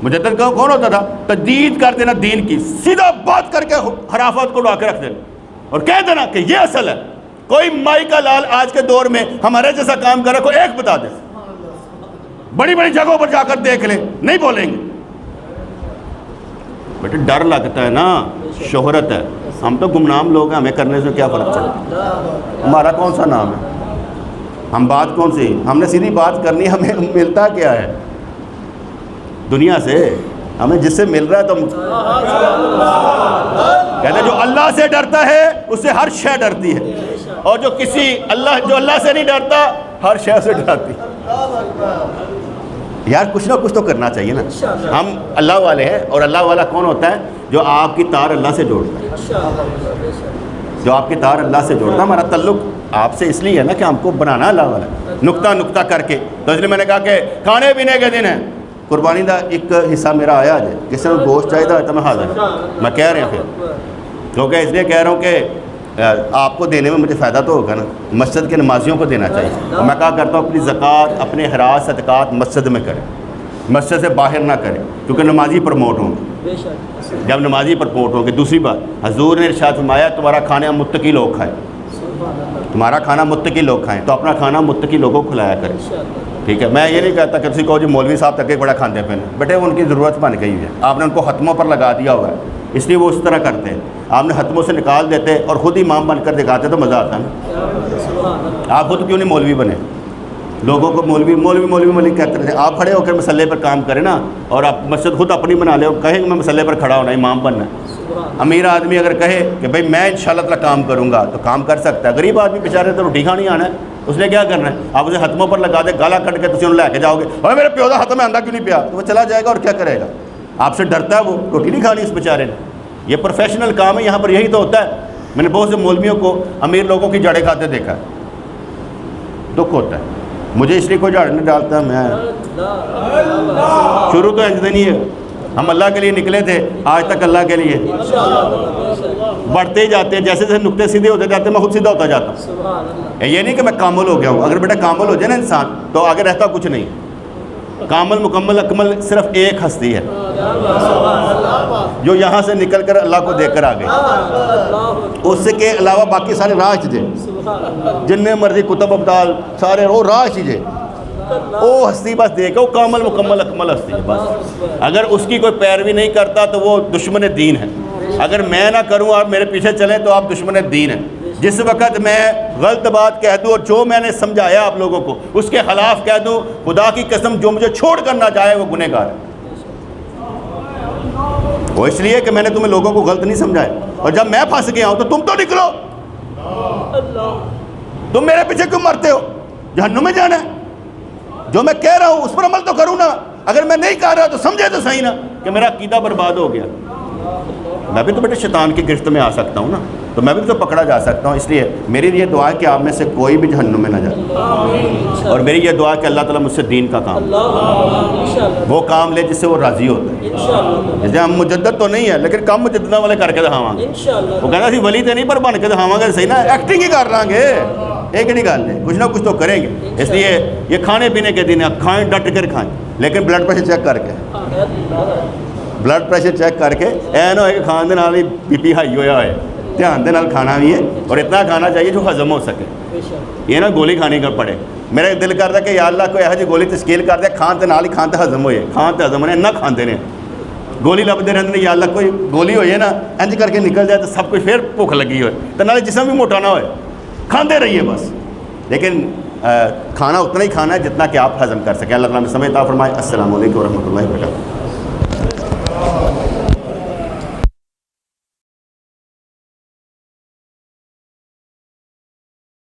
مجدد کون ہوتا تھا؟ تجدید کر دینا دین کی، سیدھا بات کر کے خرافات کو اڑا کے رکھ دینا اور کہہ دینا کہ یہ اصل ہے۔ کوئی مائی کا لال آج کے دور میں ہمارے جیسا کام کرے، کوئی ایک بتا دے، بڑی بڑی جگہوں پر جا کر دیکھ لیں، نہیں بولیں گے۔ بیٹے ڈر لگتا ہے نا، شہرت ہے، ہم تو گمنام لوگ ہیں، ہمیں کرنے سے کیا فرق پڑتا؟ ہمارا کون سا نام ہے؟ ہم بات کون سی؟ ہم نے سیدھی بات کرنی، ہمیں ملتا کیا ہے دنیا سے؟ ہمیں جس سے مل رہا ہے تو کہتے ہیں جو اللہ سے ڈرتا ہے اس سے ہر شے ڈرتی ہے، اور جو اللہ سے نہیں ڈرتا ہر شے سے ڈرتی ہے۔ یار کچھ نہ کچھ تو کرنا چاہیے نا۔ ہم اللہ والے ہیں، اور اللہ والا کون ہوتا ہے؟ جو آپ کی تار اللہ سے جوڑتا ہے، جو آپ کی تار اللہ سے جوڑتا ہے۔ ہمارا تعلق آپ سے اس لیے ہے نا کہ ہم کو بنانا اللہ والا نقطہ نقطہ کر کے۔ تو اس لیے میں نے کہا کہ کھانے پینے کے دن ہے، قربانی دا ایک حصہ میرا آیا جائے، جس طرح گوشت چاہیے تھا میں حاضر ہوں۔ میں کہہ رہے ہیں پھر کیونکہ اس لیے کہہ رہا ہوں کہ آپ کو دینے میں مجھے فائدہ تو ہوگا نا، مسجد کے نمازیوں کو دینا چاہیے۔ اور میں کہا کرتا ہوں اپنی زکوٰۃ، اپنے خراج صدقات مسجد میں کریں، مسجد سے باہر نہ کریں، کیونکہ نمازی پرموٹ ہوں گے۔ جب نمازی پرموٹ ہوں گے، دوسری بات حضور نے ارشاد فرمایا تمہارا کھانا متقی لوگ کھائیں، تمہارا کھانا متقی لوگ کھائیں، تو اپنا کھانا متقی لوگوں کو کھلایا کریں، ٹھیک ہے؟ میں یہ نہیں کہتا کہ کسی کو جو مولوی صاحب تک ایک بڑا کھاندے پہ بیٹے ان کی ضرورت بن گئی ہے، آپ نے ان کو ختموں پر لگا دیا ہوا ہے، اس لیے وہ اس طرح کرتے ہیں۔ آپ نے ختموں سے نکال دیتے اور خود امام بن کر دکھاتے تو مزہ آتا نا۔ آپ خود کیوں نہیں مولوی بنے؟ لوگوں کو مولوی کہتے رہے، آپ کھڑے ہو کر مسئلے پر کام کریں نا، اور آپ مسجد خود اپنی بنا لے، کہیں کہ میں مسئلے پر کھڑا ہونا، امام بننا ہے۔ امیر آدمی اگر کہے کہ بھائی میں انشاءاللہ تعالیٰ کام کروں گا تو کام کر سکتا ہے، غریب آدمی بیچارے تو روٹی کھانی آنا ہے، اس نے کیا کرنا ہے؟ آپ اسے ختموں پر لگا دے، گالا کٹ کے تسی انہوں لے کے جاؤ گے، اور میرے پیو دا ختم ہے آندہ کیوں نہیں پیا، تو وہ چلا جائے گا اور کیا کرے گا؟ آپ سے ڈرتا ہے، وہ روٹی نہیں کھانی اس بیچارے نے۔ یہ پروفیشنل کام ہے، یہاں پر یہی تو ہوتا ہے۔ میں نے بہت سے مولویوں کو امیر لوگوں کی جڑیں کھاتے دیکھا ہے، دکھ ہوتا ہے مجھے، اس لیے کوئی جھاڑ نہیں ڈالتا۔ میں شروع تو انجدے نہیں ہے، ہم اللہ کے لیے نکلے تھے، آج تک اللہ کے لیے بڑھتے ہی جاتے ہیں، جیسے جیسے نقطے سیدھے ہوتے جاتے ہیں میں خود سیدھا ہوتا جاتا ہوں۔ یہ نہیں کہ میں کامل ہو گیا ہوں، اگر بیٹا کامل ہو جائے نا انسان تو آگے رہتا کچھ نہیں۔ کامل مکمل اکمل صرف ایک ہستی ہے جو یہاں سے نکل کر اللہ کو دیکھ کر آ گئی، اس کے علاوہ باقی سارے راہ چیزیں، جنہیں مرضی کتب ابدال سارے وہ راہ چیزیں، وہ ہستی بس دیکھو، وہ کامل مکمل اکمل ہستی ہے بس۔ اگر اس کی کوئی پیروی نہیں کرتا تو وہ دشمن دین ہے، اگر میں نہ کروں آپ میرے پیچھے چلیں تو آپ دشمن دین ہیں۔ جس وقت میں غلط بات کہہ دوں اور جو میں نے سمجھایا آپ لوگوں کو اس کے خلاف کہہ دوں، خدا کی قسم جو مجھے چھوڑ کر نہ جائے وہ گنہگار ہے۔ وہ اس لیے کہ میں نے تمہیں لوگوں کو غلط نہیں سمجھایا، اور جب میں پھنس گیا ہوں تو تم تو نکلو، تم میرے پیچھے کیوں مرتے ہو؟ جہنم میں جانا ہے، جو میں کہہ رہا ہوں اس پر عمل تو کروں نا، اگر میں نہیں کر رہا تو سمجھے تو صحیح نا کہ میرا عقیدہ برباد ہو گیا۔ میں بھی تو بیٹے شیطان کی گرفت میں آ سکتا ہوں نا، تو میں بھی تو پکڑا جا سکتا ہوں۔ اس لیے میری یہ دعا ہے کہ آپ میں سے کوئی بھی جہنم میں نہ جائے، اور میری یہ دعا ہے کہ اللہ تعالیٰ مجھ سے دین کا کام وہ کام لے جس سے وہ راضی ہوتا ہے۔ جیسے ہم مجدد تو نہیں ہے لیکن کم مجددہ والے کر کے دکھاواں گے، وہ کہنا سی ولی تو نہیں پر بن کے دکھاواں گے، صحیح نا، ایکٹنگ ہی کر لیں گے، ایک نہیں گل ہے، کچھ نہ کچھ تو کریں گے۔ اس لیے یہ کھانے پینے کے دن کھائیں، ڈٹ کر کھائیں، لیکن بلڈ پریشر چیک کر کے، بلڈ پریشر چیک کر کے، اے نہ ہوئے کہ کھان دے نال ہی بی پی ہائی ہویا ہوئے، دھیان دے نال کھانا بھی ہے، اور اتنا کھانا چاہیے جو ہضم ہو سکے، یہ نہ گولی کھانے کا پڑے۔ میرا دل کرتا کہ یا اللہ کوئی ایہو جی گولی تشکیل کر دے کھان تے نال ہی کھان تے ہضم ہوئے، کھان تے ہضم ہونے نہ کھاندے نے، گولی لبدے رہندے نے، یا اللہ کوئی گولی ہوئے نا انج کر کے نکل جائے تو سب کچھ پھر بھوک لگی ہوئے تو نالے جسم بھی موٹا نہ ہوئے، کھاندے رہیے بس، لیکن کھانا اتنا ہی کھانا ہے جتنا کہ آپ ہضم کر سکیں۔ اللہ تعالیٰ ہمیں سمجھ عطا فرمائے۔ السلام علیکم ورحمۃ اللہ وبرکاتہ۔